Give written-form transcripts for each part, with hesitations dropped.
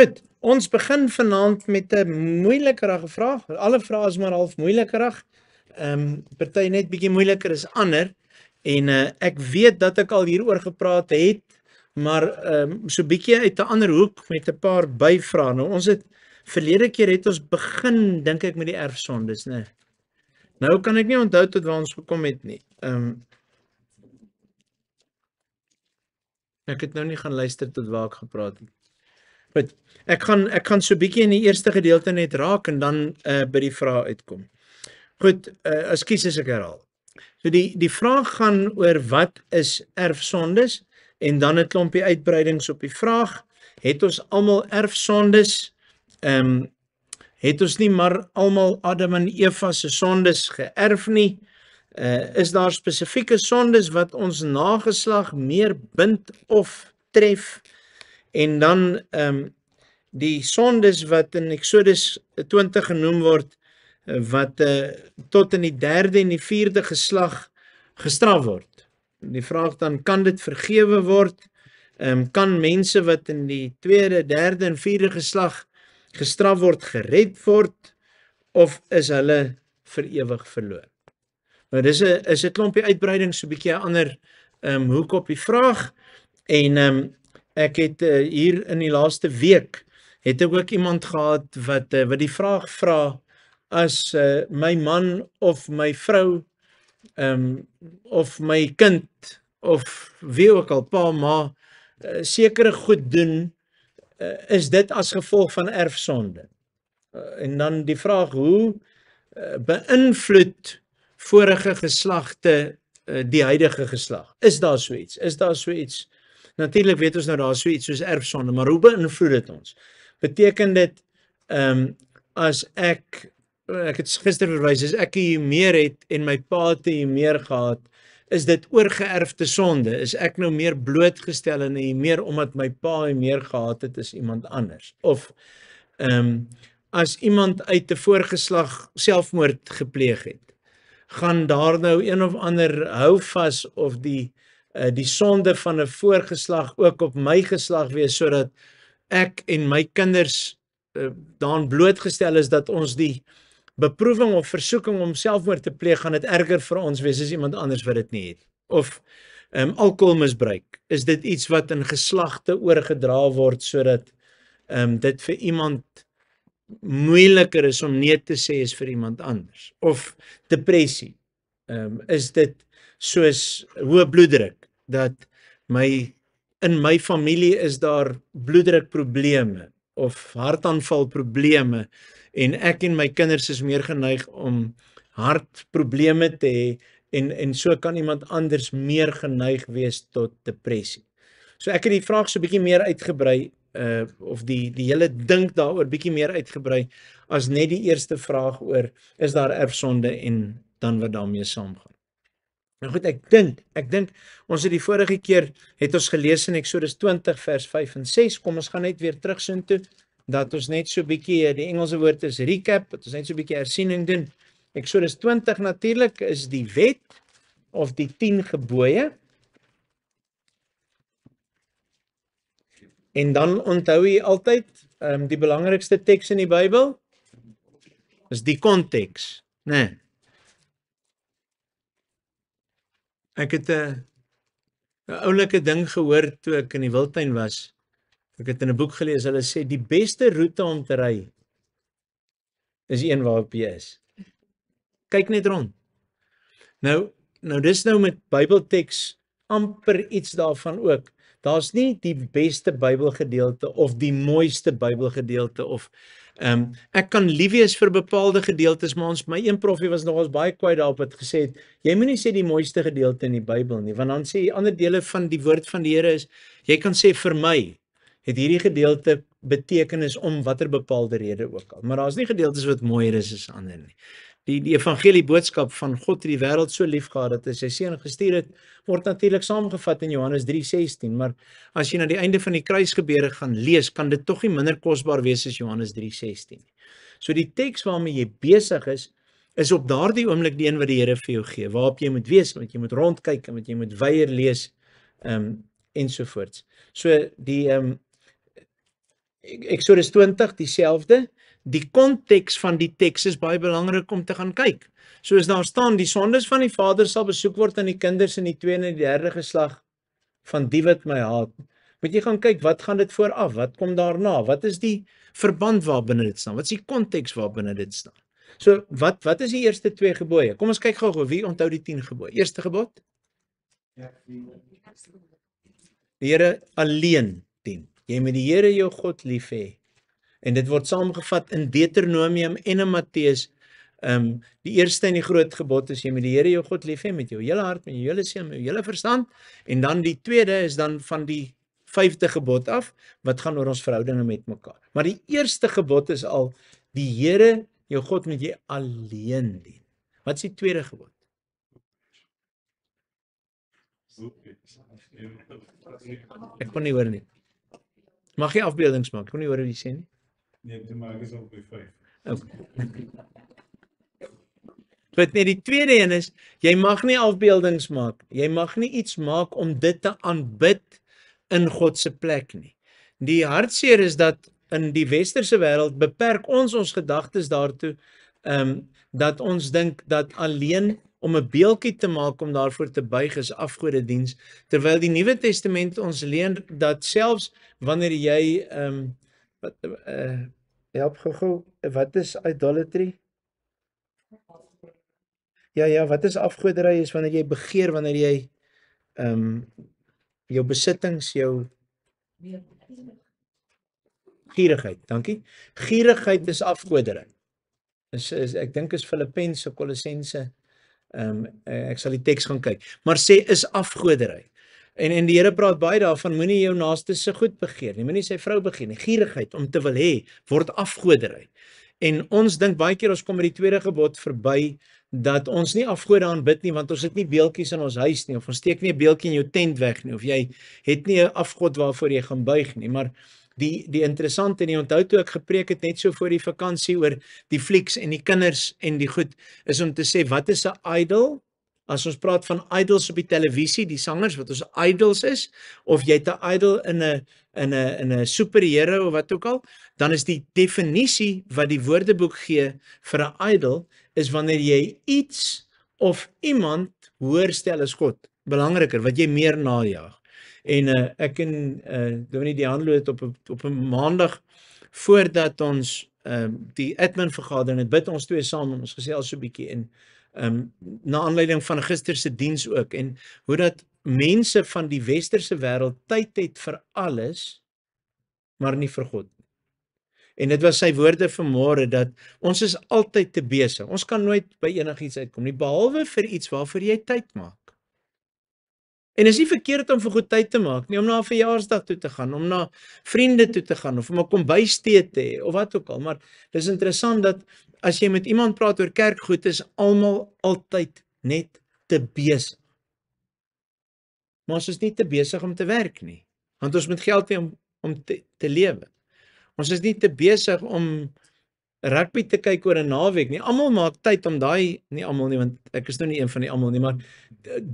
Goed, ons begin vanaand met 'n moeilikerige vraag. Alle vrae is maar half moeilikerig. Party net bietjie moeiliker as ander. En ek weet dat ek al hieroor gepraat het, maar so bietjie uit 'n ander hoek met 'n paar byvrae. Nou ons het verlede keer het ons begin, dink ek, met die erfsondes, né? Nou kan ek nie onthou tot waar ons gekom het nie. Ek het nou nie gaan luister tot waar ek gepraat het. Goed, ek gaan so bietjie in die eerste gedeelte net raak en dan by die vraag uitkom. Goed, ekskuus as ek herhaal. So die vraag gaan oor wat is erfsondes en dan 'n klompie uitbreidings op die vraag. Het ons almal erfsondes? Het ons nie maar almal Adam en Eva se sondes geërf nie? Is daar spesifieke sondes wat ons nageslag meer bind of tref? En dan die sondes wat in Exodus 20 genoem word, wat tot in die 3de en die 4de geslag gestraf word. Die vraag dan, kan dit vergewe word? Kan mense wat in die 2de, 3de en 4de geslag gestraf word, gered word? Of is hulle vir ewig verloor? Nou dis 'n klompie uitbreiding, so 'n bietjie 'n ander hoek op die vraag. En ek het hier in die laaste week het ek ook iemand gehad wat die vraag vra, as my man of my vrou of my kind of wie ook al, pa, ma, sekere goed doen, is dit as gevolg van erfsonde? En dan die vraag, hoe beïnvloed vorige geslagte die huidige geslag? Is daar so iets? Is daar so iets? Natuurlik weet ons nou daar is so iets soos erfsonde, maar hoe beïnvloed dit ons? Beteken dit as ek het gister verwys, as ek hier meer het en my pa het hier meer gehad, is dit oorgeërfde sonde? Is ek nou meer blootgestel en hier meer omdat my pa hier meer gehad het as iemand anders? Of as iemand uit 'n voorgeslag selfmoord gepleeg het, gaan daar nou een of ander houvas of die sonde van 'n voorgeslag ook op my geslag wees, sodat ek en my kinders daaraan blootgestel is dat ons die beproewing of versoeking om selfmoord te pleeg, gaan dit erger vir ons wees as iemand anders wat dit nie het? Of alkoholmisbruik, is dit iets wat in geslagte oorgedra word, sodat dit vir iemand moeiliker is om nee te sê as vir iemand anders? Of depressie, is dit soos hoë bloeddruk, dat in my familie is daar bloeddrukprobleme of hartaanvalprobleme en ek en my kinders is meer geneig om hartprobleme te hê en so kan iemand anders meer geneig wees tot depressie. So ek het die vraag so 'n bietjie meer uitgebrei, of die hele dink daaroor bietjie meer uitgebrei as net die eerste vraag oor, is daar erfsonde en dan wat daarmee saamgaan. Nou goed, ek dink, ons het die vorige keer, het ons gelees in Exodus 20 vers 5 en 6, kom ons gaan net weer terug soontoe, dat ons net so bietjie, die Engelse woord is recap, dat ons net so bietjie hersiening doen. Exodus 20 natuurlik is die wet, of die 10 gebooie, en dan onthou jy altyd, die belangrikste teks in die Bybel, is die konteks, né? Ek het 'n oulike ding gehoor toe ek in die Wildtuin was. Ek het in 'n boek gelees, hulle sê die beste roete om te ry is die een waarop jy is. Kyk net rond. Nou dis nou met Bybelteks amper iets daarvan ook. Daar's nie die beste Bybelgedeelte of die mooiste Bybelgedeelte of ek kan lief wees vir bepaalde gedeeltes, maar my een profie was nogals baie kwaai daarop, het gesê het, jy moenie sê die mooiste gedeelte in die Bybel nie, want dan sê jy ander dele van die woord van die Here is, jy kan sê vir my het hierdie gedeelte betekenis om watter bepaalde rede ook al, maar daar's nie gedeeltes wat mooier is as ander nie. Die evangelie boodskap van God het die wêreld so lief gehad dat hy sy seun gestuur het, word natuurlik saamgevat in Johannes 3:16, maar as jy na die einde van die kruisgebeure gaan lees, kan dit tog nie minder kosbaar wees as Johannes 3:16. So die teks waarmee jy besig is op daardie oomblik die een wat die Here vir jou gee, waarop jy moet wees, wat jy moet rondkyk en wat jy moet weier lees, ensovoorts. So die Exodus 20 dieselfde. Die konteks van die teks is baie belangrik om te gaan kyk. Soos daar staan, die sondes van die vader sal besoek word aan die kinders in die tweede en die derde geslag van die wat my haat. Moet jy gaan kyk, wat gaan dit vooraf? Wat kom daarna? Wat is die verband waarbinne dit staan? Wat is die konteks waarbinne dit staan? So, wat is die eerste 2 gebooie? Kom ons kyk gou-gou, wie onthou die 10 gebooie? Eerste gebod? Die Here alleen dien. Jy moet die Here jou God lief hê. En dit word saamgevat in Deuteronomium en in Matteus. Die eerste en die groot gebod is jy moet die Here jou God lief hê met jou hele hart, met jou hele siel, met jou hele verstand. En dan die tweede is dan van die 5de gebod af, wat gaan oor ons verhoudinge met mekaar. Maar die eerste gebod is al, die Here jou God moet jy alleen dien. Wat is die tweede gebod? Ek kon nie hoor nie. Mag jy afbeeldings maak? Ek kon nie hoor wat jy sê nie. Nee, toe maak is op by 5. Okay. Wat net die tweede een is, jy mag nie afbeeldings maak. Jy mag nie iets maak om dit te aanbid in God se plek nie. Die hartseer is dat in die westerse wêreld beperk ons gedagtes daartoe, dat ons dink dat alleen om 'n beeldjie te maak om daarvoor te buig is afgodediens, terwyl die Nuwe Testament ons leer dat selfs wanneer jy help gou, wat is idolatry? Ja, wat is afgoderry is wanneer jy begeer, wanneer jy jou besittings, jou gierigheid, dankie. Gierigheid is afgoderry. Ek dink is Filippense, Kolossense, ek sal die teks gaan kyk, maar sê is afgoderry. En die Here praat baie daarvan, moenie jou naaste se goed begeer nie, moenie sy vrou begeer nie. Gierigheid om te wil hê word afgoderry. En ons dink baie keer ons kom met die tweede gebod verby, dat ons nie afgode aanbid nie, want ons het nie beeldjies in ons huis nie, of ons steek nie 'n beeldjie in jou tent weg nie, of jy het nie 'n afgod waarvoor jy gaan buig nie, maar die interessante, en jy onthou toe ek gepreek het net so voor die vakansie oor die flieks en die kinders en die goed, is om te sê, wat is 'n idol? As ons praat van idols op die televisie, die sangers wat ons idols is, of jy het 'n idol in 'n superhero of wat ook al, dan is die definisie wat die Woordeboek gee vir 'n idol, is wanneer jy iets of iemand hoër stel as God, belangriker, wat jy meer najag. En ek en Dominee die Handel het op 'n maandag, voordat ons die admin vergadering het, bid ons twee saam, ons gesels so 'n bietjie, en na aanleiding van gister se diens ook, en hoe dat mense van die westerse wêreld tyd het vir alles, maar nie vir God. En dit was sy woorde vanmôre, dat ons is altyd te besig. Ons kan nooit by enigiets uitkom nie, behalwe vir iets waarvoor jy tyd maak. En is nie verkeerd om vir goed tyd te maak nie, om na 'n verjaarsdag toe te gaan, om na vriende toe te gaan, of om 'n kombuistee te hê, of wat ook al. Maar dis interessant dat as jy met iemand praat oor kerkgoed, is almal altyd net te besig. Maar ons is nie te besig om te werk nie, want ons moet geld hê om te lewe. Ons is nie te besig om rugby te kyk oor 'n naweek nie. Almal maak tyd om daai, nie almal nie, want ek is nou nie een van die almal nie, maar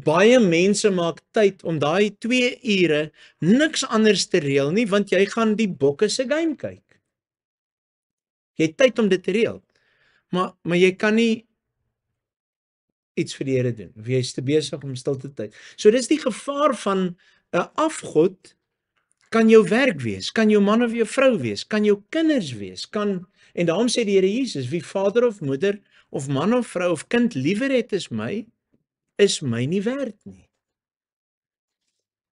baie mense maak tyd om daai 2 ure niks anders te reël nie, want jy gaan die Bokke se game kyk. Jy het tyd om dit te reël. Maar jy kan nie iets vir die Here doen, of jy is te besig om stil te tyd. So dis die gevaar van 'n afgod. Kan jou werk wees, kan jou man of jou vrou wees, kan jou kinders wees, en daarom sê die Here Jesus, wie vader of moeder of man of vrou of kind liewer het is my nie werd nie.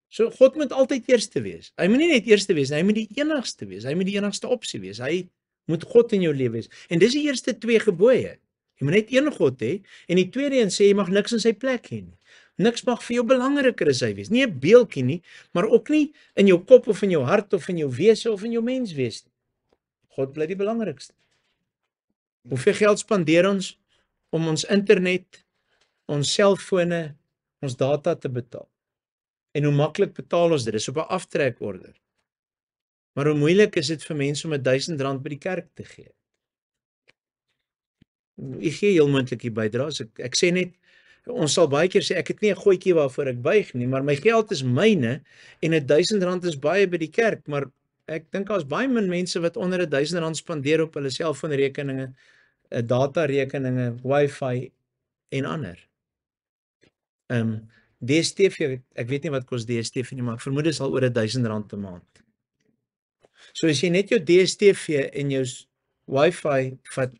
So God moet altyd eerste wees. Hy moet nie net eerste wees, hy moet die enigste wees, hy moet die enigste opsie wees. Hy moet God in jou lewe wees. En dis die eerste 2 gebooie. Jy moet net een God hê, en die tweede een sê jy mag niks in sy plek hê nie. Niks mag vir jou belangriker as hy wees. Nie 'n beeldjie nie, maar ook nie in jou kop of in jou hart of in jou wese of in jou mens wees nie. God bly die belangrikste. Hoeveel geld spandeer ons om ons internet, ons selfone, ons data te betaal? En hoe maklik betaal ons dit? Dis op 'n aftrekorder. Maar hoe moeilik is dit vir mense om R1000 by die kerk te gee? Ek gee heel moontlik die bydraes. Ek sê net, ons sal baie keer sê, ek het nie 'n gootjie waarvoor ek buig nie, maar my geld is myne, en R1000 is baie by die kerk, maar ek dink daar's baie min mense wat onder R1000 spandeer op hulle selfoonrekeninge, datarekeninge, wifi en ander. DStv, ek weet nie wat kos DStv nie, maar ek vermoed dit sal oor R1000 'n maand. So as jy net jou DStv en jou wifi vat,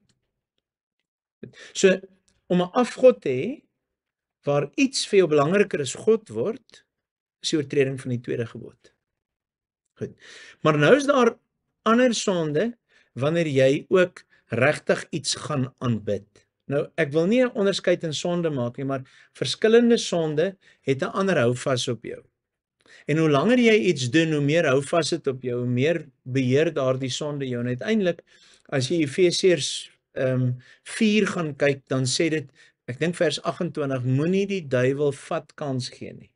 so om 'n afgod te hê waar iets vir jou belangriker as God word, is die oortreding van die tweede gebod. Goed. Maar nou is daar ander sonde wanneer jy ook regtig iets gaan aanbid. Nou, ek wil nie 'n onderskeid in sonde maak nie, maar verskillende sonde het 'n ander houvas op jou. En hoe langer jy iets doen, hoe meer houvas dit op jou, hoe meer beheer daardie sonde jou. En uiteindelik, as jy Efesiërs 4 gaan kyk, dan sê dit, ek dink vers 28, moenie die duiwel vat kans gee nie.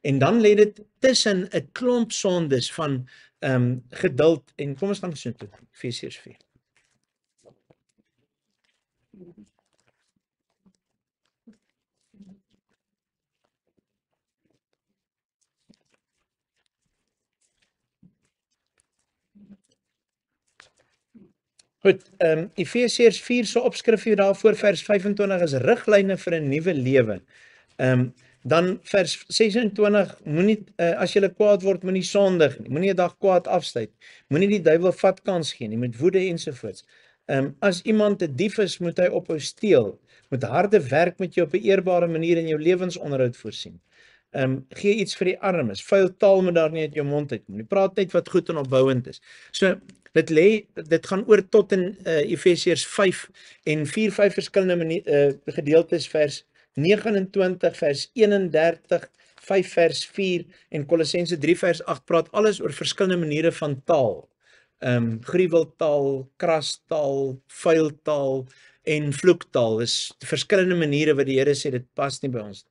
En dan lê dit tussen 'n klomp sondes van geduld en kom ons gaan so toe, Efesiërs 4. Goed, Efesiërs 4 se opskrif hier daarvoor vers 25 is riglyne vir 'n nuwe lewe. Dan vers 26, moenie as jy kwaad word, moenie sondig nie. Moenie 'n dag kwaad afsluit. Moenie die duiwel vat kans gee nie met woede ensovoorts. As iemand 'n dief is, moet hy ophou steel. Met harde werk moet jy op 'n eerbare manier in jou lewensonderhoud voorsien. Gee iets vir die armes. Vuil taal moet daar nie uit jou mond uitkom nie. Praat net wat goed en opbouend is. So dit gaan oor tot in Efesiërs 5 en 4-5 verskillende gedeeltes, vers 29, vers 31, 5 vers 4 en Kolossense 3 vers 8 praat alles oor verskillende maniere van taal. Gruweltaal, krastaal, vuil taal en vloektaal. Dis verskillende maniere wat die Here sê dit pas nie by ons.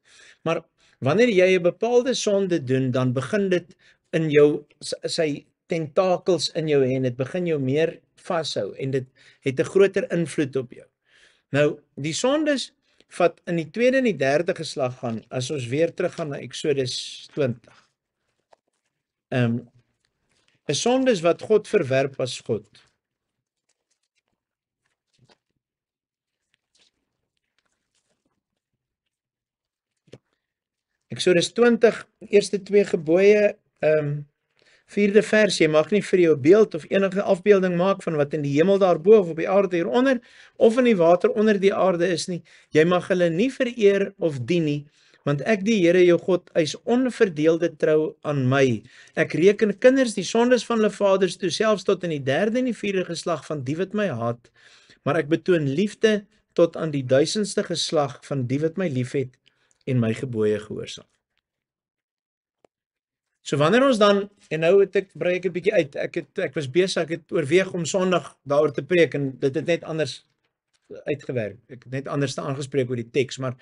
Maar wanneer jy 'n bepaalde sonde doen, dan begin dit in jou sy tentakels in jou hê en dit begin jou meer vashou en dit het 'n groter invloed op jou. Nou, die sondes vat in die tweede en die derde geslag gaan, as ons weer teruggaan na Eksodus 20. 'n sondes wat God verwerp as God. Eksodus 20, eerste 2 gebooie, 4de vers, jy mag nie vir jou beeld of enige afbeelding maak van wat in die hemel daarbo of op die aarde hieronder of in die water onder die aarde is nie. Jy mag hulle nie vereer of dien nie, want ek die Here jou God eis onverdeelde trou aan my. Ek reken kinders die sondes van hulle vaders toe, selfs tot in die derde en die vierde geslag van die wat my haat, maar ek betoon liefde tot aan die 1000ste geslag van die wat my liefhet en my gebooie gehoorsaam. So wanneer ons dan, en nou brei ek 'n bietjie uit, ek was besig, ek het oorweeg om Sondag daaroor te preek en dit het net anders uitgewerk. Ek het net anders aangespreek oor die teks, maar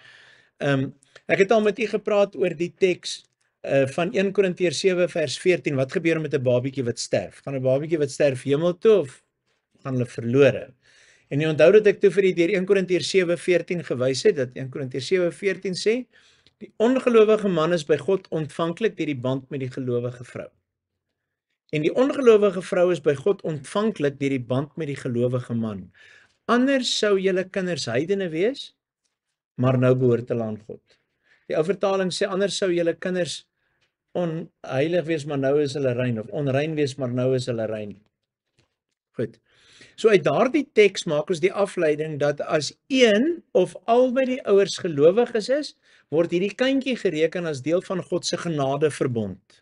ek het al met u gepraat oor die teks van 1 Korintiërs 7 vers 14. Wat gebeur met 'n babietjie wat sterf? Gaan 'n babietjie wat sterf hemel toe of gaan hulle verlore? En jy onthou dat ek toe vir u deur 1 Korintiërs 7:14 gewys het, dat 1 Korintiërs 7:14 sê, die ongelowige man is by God ontvanklik deur die band met die gelowige vrou. En die ongelowige vrou is by God ontvanklik deur die band met die gelowige man. Anders sou julle kinders heidene wees, maar nou behoort hulle aan God. Die ou vertaling sê anders sou julle kinders onheilig wees, maar nou is hulle rein, of onrein wees, maar nou is hulle rein. Goed. So uit daardie teks maak ons die afleiding dat as een of albei die ouers gelowiges is, word hierdie kindjie gereken as deel van God se genadeverbond.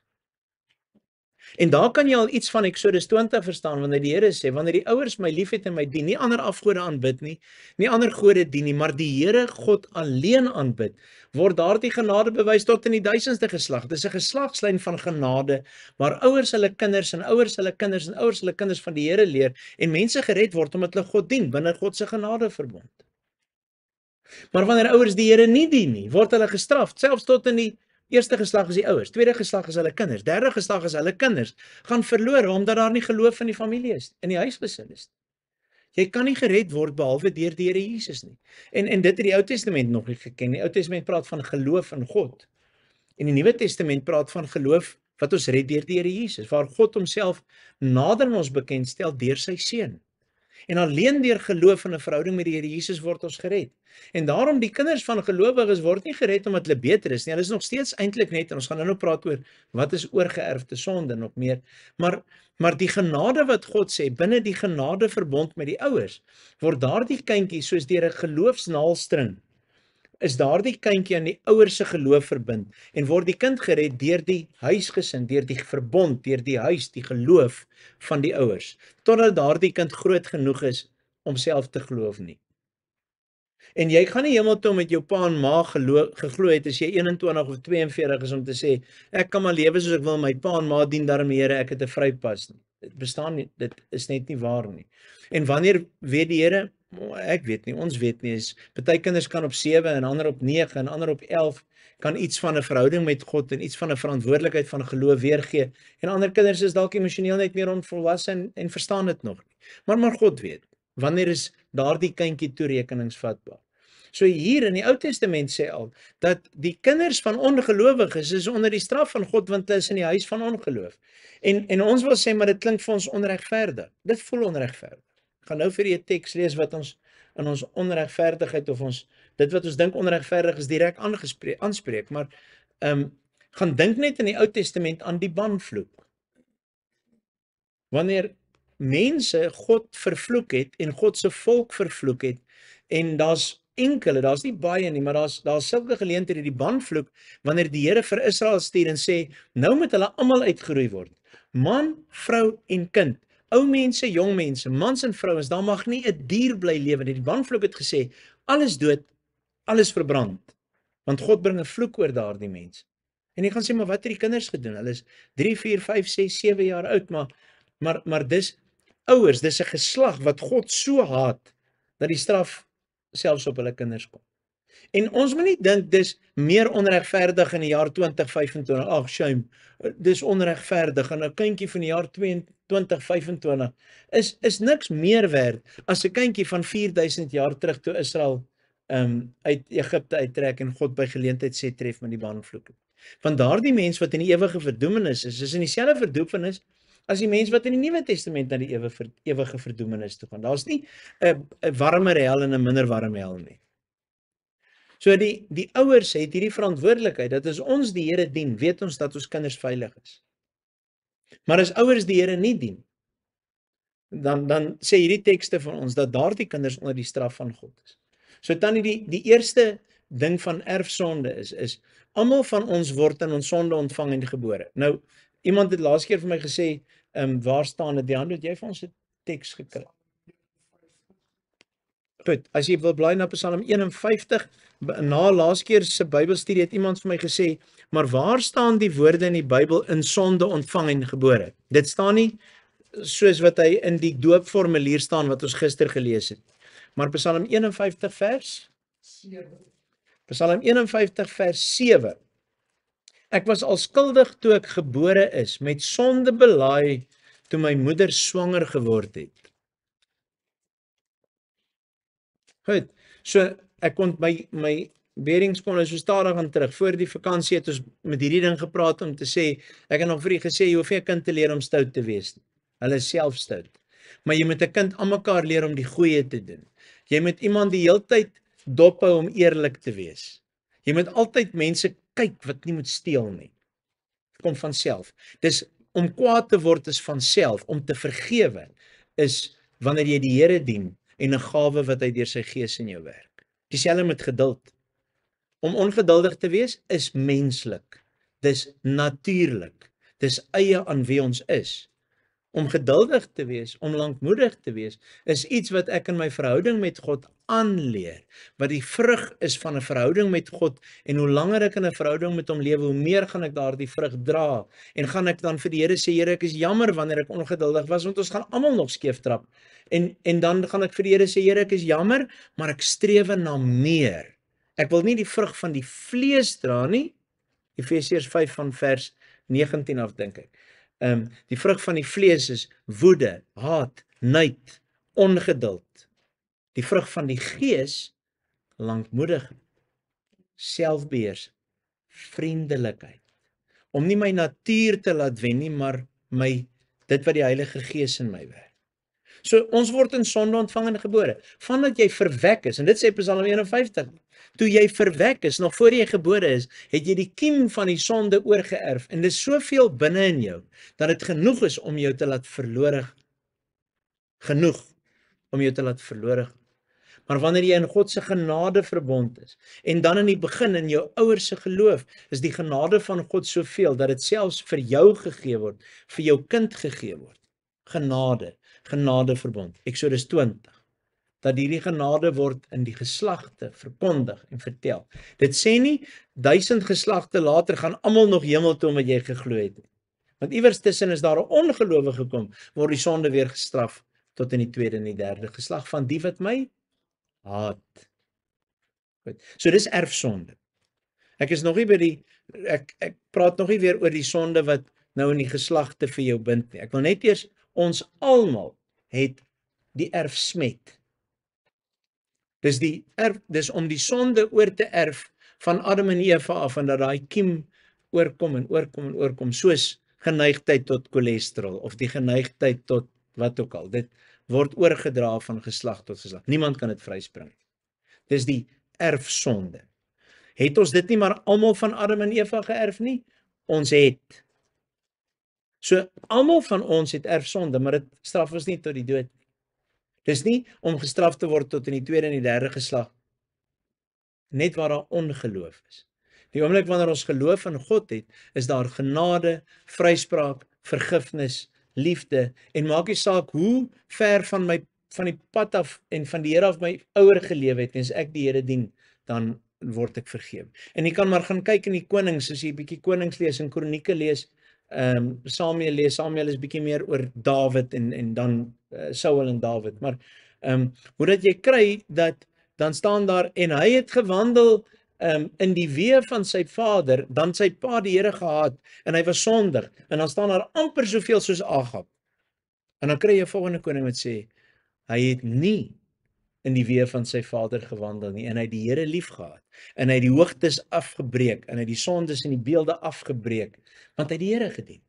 En daar kan jy al iets van Eksodus 20 verstaan, wanneer die Here sê, wanneer die ouers my liefhet en my dien, nie ander afgode aanbid nie, nie ander gode dien nie, maar die Here God alleen aanbid, word daardie genade bewys tot in die 1000ste geslag. Dit is 'n geslagslyn van genade, waar ouers hulle kinders en ouers hulle kinders en ouers hulle kinders van die Here leer, en mense gered word omdat hulle God dien, binne God se genadeverbond. Maar wanneer ouers die Here nie dien nie, word hulle gestraf, selfs tot in die eerste geslag is die ouers, tweede geslag is hulle kinders, derde geslag is hulle kinders, gaan verlore, omdat daar nie geloof in die familie is, in die huisgesin is. Jy kan nie gered word behalwe deur die Here Jesus nie. En dit het die Ou Testament nog nie geken nie. Die Ou Testament praat van geloof in God. En die Nuwe Testament praat van geloof wat ons red deur die Here Jesus, waar God homself nader aan ons bekend stel deur sy seun. En alleen deur geloof in 'n verhouding met die Here Jesus word ons gered. En daarom die kinders van gelowiges word nie gered omdat hulle beter is nie. Hulle is nog steeds eintlik net, en ons gaan nou praat oor wat is oorgeerfde sonde nog meer, maar die genade wat God sê, binne die genade verbond met die ouers, word daardie kindjie soos deur 'n geloofsnaalstring is daardie kindjie aan die ouers se geloof verbind en word die kind gered deur die huisgesin, deur die verbond, deur die huis, die geloof van die ouers, totdat daardie kind groot genoeg is om self te glo nie. En jy gaan nie hemel toe met jou pa en ma geglo het as jy 21 of 42 is om te sê ek kan maar lewe soos ek wil, my pa en ma dien daarom die Here, ek het 'n vrypas nie. Dit bestaan nie, dit is net nie waar nie. En wanneer weet die Here? Ek weet nie, ons weet nie, is party kinders kan op 7 en ander op 9 en ander op 11 kan iets van 'n verhouding met God en iets van 'n verantwoordelikheid van geloof weergee. En ander kinders is dalk emosioneel net meer onvolwasse en verstaan dit nog nie. Maar God weet, wanneer is daardie kindjie toerekeningsvatbaar? So hier in die Ou Testament sê al dat die kinders van ongelowiges is onder die straf van God want hulle is in die huis van ongeloof. En ons wil sê maar dit klink vir ons onregverdig. Dit voel onregverdig. Ek gaan nou vir julle 'n teks lees wat ons in ons onregverdigheid of ons dit wat ons dink onregverdig is direk aanspreek, maar gaan dink net in die Ou Testament aan die banvloek. Wanneer mense God vervloek het en God se volk vervloek het en daar's nie baie nie, maar daar's sulke geleenthede die banvloek wanneer die Here vir Israel stuur en sê nou moet hulle almal uitgeroei word. Man, vrou en kind. Ou mense, jong mense, mans en vrouens, daar mag nie 'n dier bly lewe nie. Die banvloek het gesê, alles dood, alles verbrand. Want God bring 'n vloek oor daardie mense. En jy gaan sê, maar wat het die kinders gedoen? Hulle is 3, 4, 5, 6, 7 jaar oud, maar dis ouers, dis 'n geslag wat God so haat dat die straf selfs op hulle kinders kom. En ons moet nie dink dis meer onregverdig in die jaar 2025. Ag, shame. Dis onregverdig en 'n kindjie van die jaar 2025 is niks meer werd as 'n kindjie van 4000 jaar terug toe Israel uit Egipte uittrek en God by geleentheid sê tref met die banvloek. Want daardie mens wat in die ewige verdoemenis is in dieselfde verdoemenis as die mens wat in die Nuwe Testament na die ewige verdoemenis toe gaan. Daar's nie 'n warmer hel en 'n minder warm hel nie. So die ouers het hierdie verantwoordelikheid dat as ons die Here dien, weet ons dat ons kinders veilig is. Maar as ouers die Here nie dien, dan sê hierdie tekste van ons dat daardie kinders onder die straf van God is. So tannie die eerste ding van erfsonde is almal van ons word in ons sonde ontvang en gebore. Nou iemand het laas keer vir my gesê, waar staan dit? Jan, het jy vir ons 'n teks gekry? Goed, as jy wil bly na Psalm 51, na laas keer se Bybelstudie het iemand vir my gesê, maar waar staan die woorde in die Bybel in sonde ontvang en gebore? Dit staan nie soos wat hy in die doopformulier staan wat ons gister gelees het. Maar Psalm 51 vers 7. Psalm 51 vers 7. Ek was al skuldig toe ek gebore is, met sonde belaai toe my moeder swanger geword het. Goed, so ek kon my beerings kon so stadig aan terug. Voor die vakansie het ons met hierdie ding gepraat om te sê, ek het nog vir julle gesê, jy hoef nie 'n kind te leer om stout te wees nie. Hulle is self stout. Maar jy moet 'n kind aan mekaar leer om die goeie te doen. Jy moet iemand die heeltyd dophou om eerlik te wees. Jy moet altyd mense kyk wat nie moet steel nie. Dit kom van self. Dis om kwaad te word is van self, om te vergewe is wanneer jy die Here dien en 'n gawe wat hy deur sy gees in jou werk. Dieselfde met geduld. Om ongeduldig te wees is menslik. Dis natuurlik. Dis eie aan wie ons is. Om geduldig te wees, om lankmoedig te wees, is iets wat ek in my verhouding met God aanleer, wat die vrug is van 'n verhouding met God, en hoe langer ek in 'n verhouding met hom lewe, hoe meer gaan ek daardie vrug dra, en gaan ek dan vir die Here sê, Here, ek is jammer wanneer ek ongeduldig was, want ons gaan almal nog skeef trap, en dan gaan ek vir die Here sê, Here, ek is jammer, maar ek streef na meer. Ek wil nie die vrug van die vlees dra nie, Efesiërs 5 van vers 19 af dink ek. Die vrug van die vlees is woede, haat, nyd, ongeduld. Die vrug van die gees, lankmoedigheid, selfbeheersing, vriendelikheid, om nie my natuur te laat wen nie, maar dit wat die Heilige Gees in my werk. So ons word in sonde ontvang en gebore. Vandat jy verwek is, en dit sê Psalm 51, toe jy verwek is, nog voor jy gebore is, het jy die kiem van die sonde oorgeerf en dis soveel binne in jou dat dit genoeg is om jou te laat verlore gaan. Maar wanneer jy in God se genade verbond is en dan in die begin in jou ouers se geloof, is die genade van God soveel dat dit selfs vir jou gegee word, vir jou kind gegee word. Genade verbond. Eksodus 20. Dat hierdie genade word in die geslagte verkondig en vertel. Dit sê nie 1000 geslagte later gaan almal nog hemel toe omdat jy geglo het nie. Want iewers tussen is daar 'n ongelowige gekom, word die sonde weer gestraf tot in die tweede en die derde geslag van die wat my haat. Goed. So dis erfsonde. Ek is nog nie by ek praat nog nie weer oor die sonde wat nou in die geslagte vir jou bind nie. Ek wil net eers, ons almal het die erfsmet. Dis om die sonde oor te erf van Adam en Eva af, en dat daai kiem oorkom, soos geneigtheid tot cholesterol of die geneigtheid tot wat ook al. Dit word oorgedra van geslag tot geslag. Niemand kan dit vryspring. Dis die erfsonde. Het ons dit nie maar almal van Adam en Eva geërf nie? Ons het. So almal van ons het erfsonde, maar dit straf ons nie tot die dood nie. Dis nie om gestraf te word tot in die tweede en die derde geslag, net waar daar ongeloof is. Die oomblik wanneer ons geloof in God het, is daar genade, vryspraak, vergifnis, liefde, en maak nie saak hoe ver van die pad af en van die Here af my ouer gelewe het, en as ek die Here dien, dan word ek vergewe. En jy kan maar gaan kyk in die konings, as jy 'n bietjie konings lees en kronieke lees, Samuel is bietjie meer oor Dawid en dan Saul en Dawid, maar hoe dat jy kry dat dan staan daar en hy het gewandel in die weë van sy vader, dan sy pa die Here gehaat en hy was sondig, en dan staan daar amper soveel soos Agab. En dan kry jy 'n volgende koning wat sê hy het nie in die weë van sy vader gewandel nie, en hy het die Here lief gehad, en hy het die hoogtes afgebreek, en hy het die sondes en die beelde afgebreek, want hy het die Here gedien.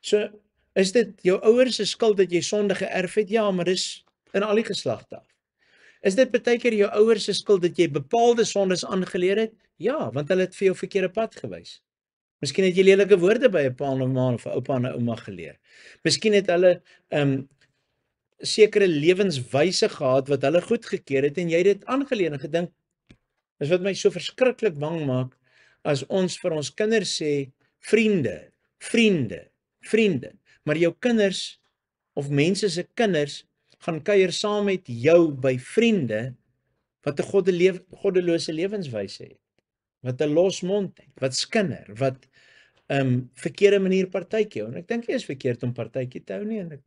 So, is dit jou ouers se skuld dat jy sonde geërf het? Ja, maar dis in al die geslagte af. Is dit baie keer jou ouers se skuld dat jy bepaalde sondes aangeleer het? Ja, want hulle het vir jou verkeerde pad gewys. Miskien het jy lelike woorde by 'n pa en 'n ma of 'n oupa en 'n ouma geleer. Miskien het hulle sekere lewenswyse gehad wat hulle goedgekeur het en jy het dit aangeleer en gedink. Dis wat my so verskriklik bang maak as ons vir ons kinders sê vriende, maar jou kinders of mense se kinders gaan kuier saam met jou by vriende wat 'n goddelose lewenswyse het, wat 'n los mond het, wat skinder, wat verkeerde manier partytjie hou. En ek dink nie is verkeerd om partytjie te hou nie, en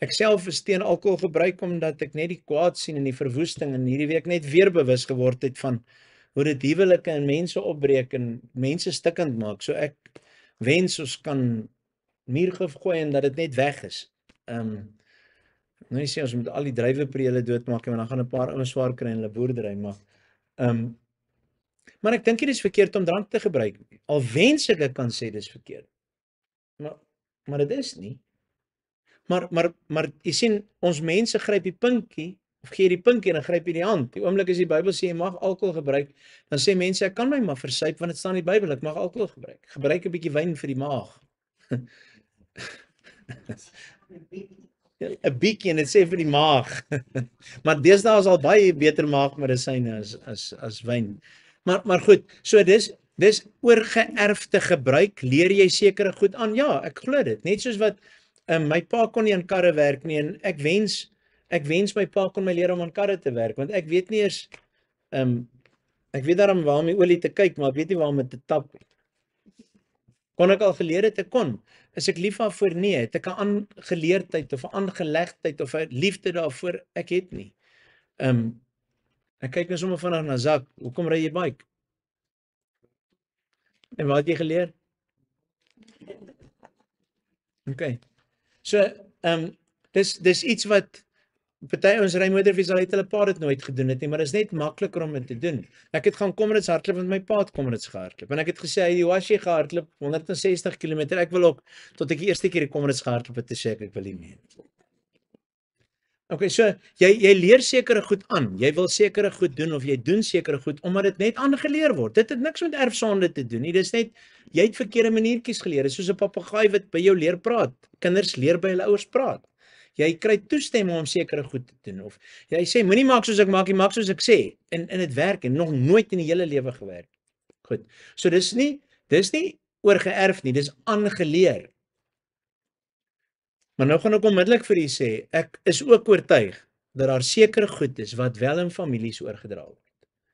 ek self is teen alkohol gebruik omdat ek net die kwaad sien en die verwoesting, en hierdie week net weer bewus geword het van hoe dit huwelike en mense opbreek en mense stikkend maak. So ek wens ons kan muurgif gooi en dat dit net weg is. Nou sê ons moet al die druiweprele doodmaak en dan gaan 'n paar ouens swaar kry in hulle boerdery, maar ek dink nie dis verkeerd om drank te gebruik nie. Al wens ek kan sê dis verkeerd. Maar dit is nie. Maar jy sien, ons mense gryp die pinkie, of gee die pinkie en dan gryp jy die hand. Die oomblik as die Bybel sê jy mag alkohol gebruik, dan sê mense ek kan my maar versuip want dit staan in die Bybel, ek mag alkohol gebruik. Gebruik 'n bietjie wyn vir die maag. 'n bietjie en dit sê vir die maag. Maar deesdae is al baie beter maagmedisyne as wyn. Maar goed, so dis oorgeerfde gebruik, leer jy sekere goed aan. Ja, ek glo dit. Net soos wat my pa kon nie aan karre werk nie, en ek wens my pa kon my leer om aan karre te werk, want ek weet nie eers ek weet daarom waar om die olie te kyk, maar ek weet nie waar om dit te tap. Kon ek al geleer het ek kon? Is ek lief daarvoor? Nee. Het ek 'n aangeleerdheid of 'n aangelegdheid of 'n liefde daarvoor? Ek het nie. Ek kyk nou sommer vinnig na Zak. Hoekom ry jy bike? En wat het jy geleer? Okay. So, dis iets wat Party ons ry motorfiets al het hulle pa dit nooit gedoen het nie, maar dit is net makliker om dit te doen. Ek het gaan Comrades hardloop met my pa het Comrades gehardloop. En ek het gesê hy Iwashi gehardloop 160 km. Ek wil ook tot ek die eerste keer die Comrades gehardloop het te sê ek wil nie meer. Okay, so jy leer sekere goed aan. Jy wil sekere goed doen of jy doen sekere goed omdat dit net aangeleer word. Dit het niks met erfsonde te doen nie. Dis net jy het verkeerde maniertjies geleer. Dit is soos 'n papegaai wat by jou leer praat. Kinders leer by hulle ouers praat. Jy kry toestemming om sekere goed te doen of jy sê moenie maak soos ek maak nie, maak soos ek sê en dit werk en nog nooit in die hele lewe gewerk. Goed. So dis nie oorgeerf nie, dis aangeleer. Maar nou gaan ek onmiddellik vir u sê, ek is ook oortuig dat daar sekere goed is wat wel in families oorgedra word.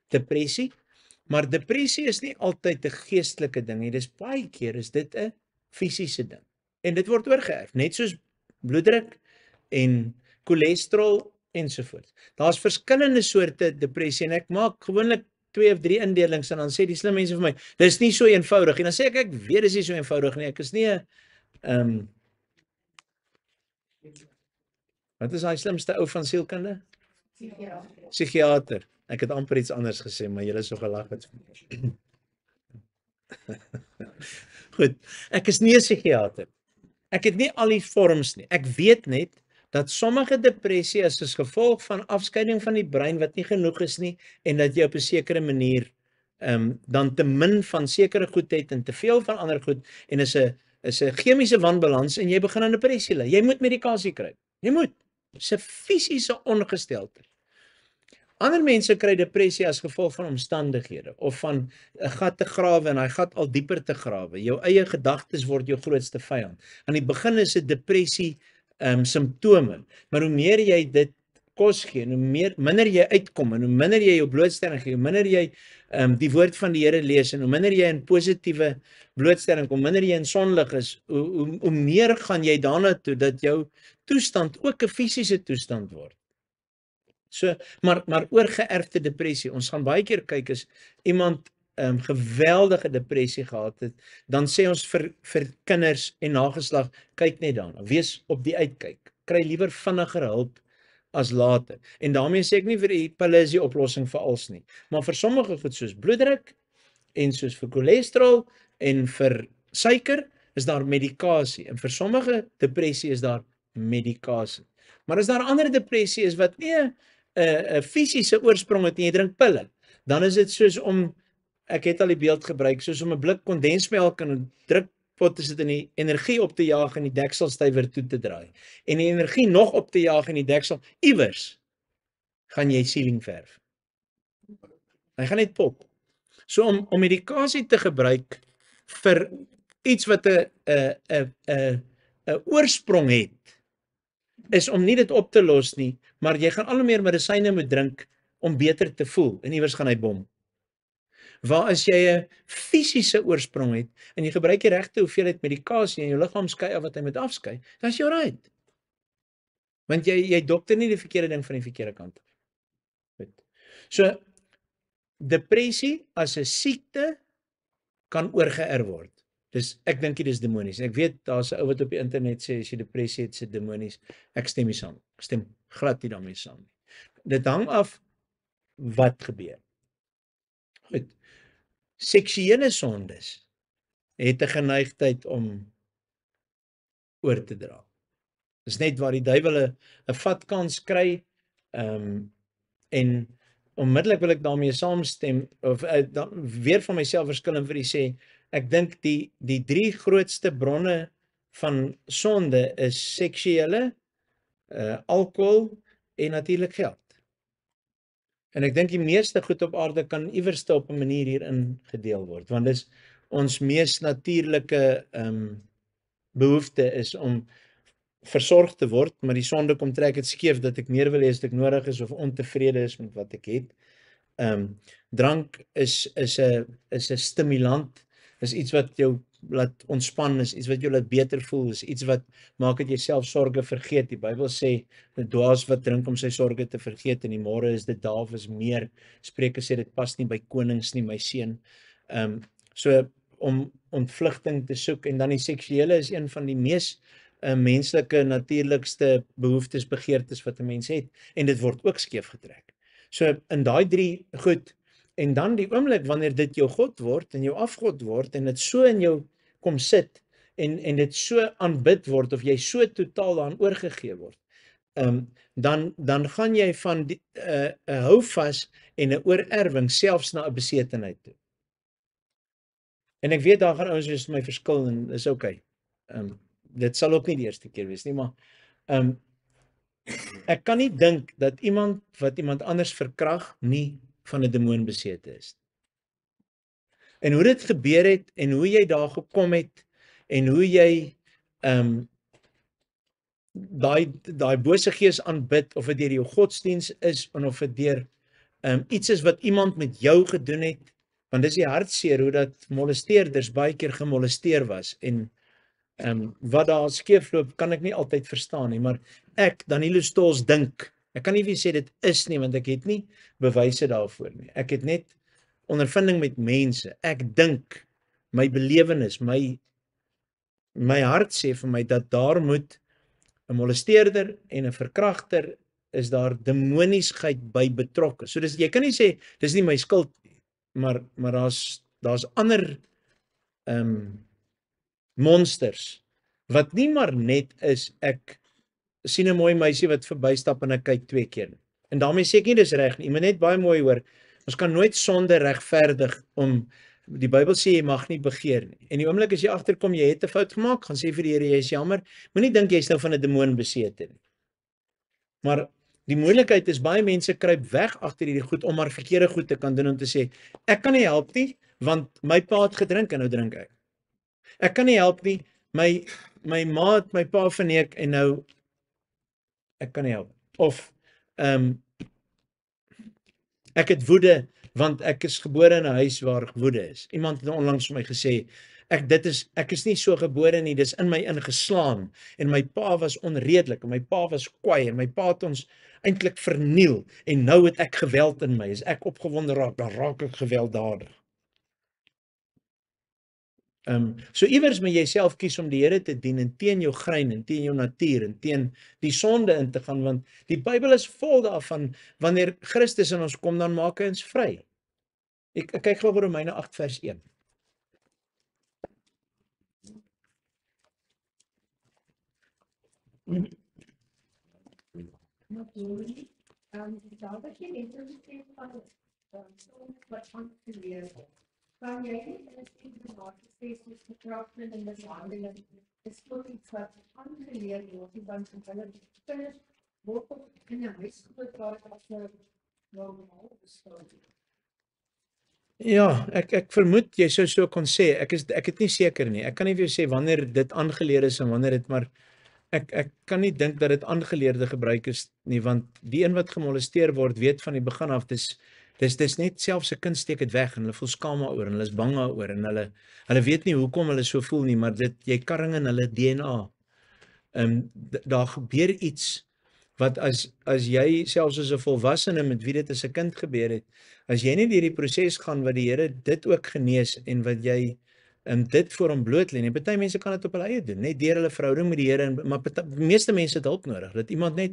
Depressie, maar depressie is nie altyd 'n geestelike ding nie, dis baie keer is dit 'n fisiese ding. En dit word oorgeerf, net soos bloeddruk en cholesterol ensovoorts. Daar's verskillende soorte depressie en ek maak gewoonlik 2 of 3 indelings en dan sê die slim mense vir my, dis nie so eenvoudig nie. Dan sê ek weet dis nie so eenvoudig nie. Ek is nie 'n wat is daai slimste ou van sielkunde? Psigiater. Ek het amper iets anders gesê, maar julle is so gelag het. Goed, ek is nie 'n psigiater. Ek het nie al die vorms nie. Ek weet net dat sommige depressie is as gevolg van afskeiding van die brein wat nie genoeg is nie en dat jy op 'n sekere manier dan te min van sekere goed het en te veel van ander goed en is 'n chemiese wanbalans en jy begin aan depressie ly. Jy moet medikasie kry. Jy moet. Dis 'n fisiese ongesteldheid. Ander mense kry depressie as gevolg van omstandighede of van 'n gat te grawe en daai gat al dieper te grawe. Jou eie gedagtes word jou grootste vyand. Aan die begin is dit depressie simptome, maar hoe meer jy dit kos gee en hoe minder jy uitkom en hoe minder jy jou blootstelling gee, hoe minder jy die woord van die Here lees en hoe minder jy in positiewe blootstelling kom, minder jy in sonlig is, hoe meer gaan jy daarna toe dat jou toestand ook 'n fisiese toestand word. So, maar oorgeerfde depressie, ons gaan baie keer kyk as iemand geweldige depressie gehad het, dan sê ons vir kinders en nageslag, kyk net daarna, wees op die uitkyk, kry liewer vinniger hulp as later. En daarmee sê ek nie vir die pille is die oplossing vir alles nie, maar vir sommige goed soos bloeddruk en soos vir cholesterol en vir suiker is daar medikasie en vir sommige depressie is daar medikasie. Maar as daar ander depressie is wat nie 'n fisiese oorsprong het nie, jy drink pille, dan is dit soos om ek het al die beeld gebruik, soos om 'n blik kondensmelk in 'n drukpot te sit en die energie op te jaag en die deksel stywer toe te draai. En die energie nog op te jaag en die deksel iewers gaan jy ceiling verf. Hy gaan net pop. So om medikasie te gebruik vir iets wat 'n oorsprong het, is om nie dit op te los nie, maar jy gaan al hoe meer medisyne moet drink om beter te voel en iewers gaan hy bom. Waar as jy 'n fisiese oorsprong het en jy gebruik die regte hoeveelheid medikasie en jou liggaam skei af wat hy moet afskei, dan is jy alright. Want jy dokter nie die verkeerde ding van die verkeerde kant af. Goed. So depressie as 'n siekte kan oorgeerf word. Ek dink dit is demonies. Ek weet daar's 'n ou wat op die internet sê as jy depressie het, is dit demonies. Ek stem nie saam. Ek stem glad nie daarmee saam nie. Dit hang af wat gebeur. Goed. Seksuele sondes het 'n geneigtheid om oor te dra. Dis net waar die duiwel 'n vatkans kry en onmiddellik wil ek daarmee saamstem of weer van myself verskil en vir u sê ek dink die 3 grootste bronne van sonde is seksuele, alkohol en natuurlik geld. En ek dink die meeste goed op aarde kan iewers op 'n manier hierin gedeel word, want dis ons mees natuurlike behoefte is om versorg te word, maar die sonde kom trek dit skeef dat ek meer wil hê as ek nodig is of ontevrede is met wat ek het. Drank is 'n stimulant, is iets wat jou laat ontspan, is iets wat jou laat beter voel, is iets wat maak dat jy self sorge vergeet. Die Bybel sê 'n dwaas wat drink om sy sorge te vergeet en die môre is dit daar is meer. Spreuke sê dit pas nie by konings nie, my seun. So om ontvlugting te soek en dan die seksuele is een van die mees menslike natuurlikste behoeftes, begeertes wat 'n mens het, en dit word ook skeef getrek. So in daai 3 goed, en dan die oomblik wanneer dit jou God word en jou afgod word en dit so in jou kom sit en dit so aanbid word of jy so totaal daaraan oorgegee word, dan gaan jy van 'n hou vas en 'n oorerwing selfs na 'n besetenheid toe. En ek weet daar gaan ouens wees my verskil en dis oukei. Dit sal ook nie die eerste keer wees nie, maar ek kan nie dink dat iemand wat iemand anders verkrag nie van 'n demoon besete is. En hoe dit gebeur het en hoe jy daar gekom het en hoe jy daai bose gees aanbid, of dit deur jou godsdiens is en of dit deur iets is wat iemand met jou gedoen het, want dis die hartseer hoe dat molesteerders baie keer gemolesteer was en wat daar skeefloop kan ek nie altyd verstaan nie, maar ek, Danilo Stols, dink, ek kan nie vir sê dit is nie, want ek het nie bewyse daarvoor nie. Ek het net ondervinding met mense. Ek dink, my belewenis, my hart sê vir my dat daar moet 'n molesteerder en 'n verkragter is daar demoniesheid by betrokke. So dis, jy kan nie sê dis nie my skuld nie, maar daar's ander monsters wat nie maar net is ek sien 'n mooi meisie wat verbystap en ek kyk 2 keer. En daarmee sê ek nie dis reg nie. Jy moet net baie mooi hoor. Ons kan nooit sonde regverdig om die Bybel sê jy mag nie begeer nie. En die oomblik as jy agterkom jy het 'n fout gemaak, gaan sê vir die Here jy is jammer. Moenie dink jy's nou van 'n demoon besete nie. Maar die moeilikheid is baie mense kruip weg agter hierdie goed om maar verkeerde goed te kan doen om te sê ek kan nie help nie want my pa het gedrink en nou drink ek. Ek kan nie help nie. My ma het my pa verneek en nou ek kan nie help. Of ek het woede want ek is gebore in 'n huis waar woede is. Iemand het onlangs vir my gesê ek is nie so gebore nie, dis in my ingeslaan en my pa was onredelik en my pa was kwaai en my pa het ons eintlik verniel en nou het ek geweld in my. As ek opgewonde raak, dan raak ek gewelddadig. So iewers moet jy self kies om die Here te dien en teen jou grein en teen jou natuur en teen die sonde in te gaan, want die Bybel is vol daarvan, wanneer Christus in ons kom, dan maak hy ons vry. Ek kyk gou Romeine 8 vers 1. Kan jy nie in die Genesis soos gekragtend en mishandeling is ook iets wat aangeleer word, want hulle kinders word op in 'n huis groot waar dit as 'n normaal bestaan. Ja, ek vermoed jy sou so kon sê. Ek het nie seker nie. Ek kan nie vir jou sê wanneer dit aangeleer is en wanneer dit, maar ek kan nie dink dat dit aangeleerde gebruik is nie, want die een wat gemolesteer word weet van die begin af dis net selfs 'n kind steek dit weg en hulle voel skaam daaroor en hulle is bang daaroor en hulle weet nie hoekom hulle so voel nie, maar jy karring in hulle DNA. Daar gebeur iets wat as jy selfs as 'n volwassene met wie dit as 'n kind gebeur het, as jy nie deur die proses gaan wat die Here dit ook genees en wat jy dit voor hom bloot lê nie. Party mense kan dit op hulle eie doen, net deur hulle verhouding met die Here, maar die meeste mense het hulp nodig, dat iemand net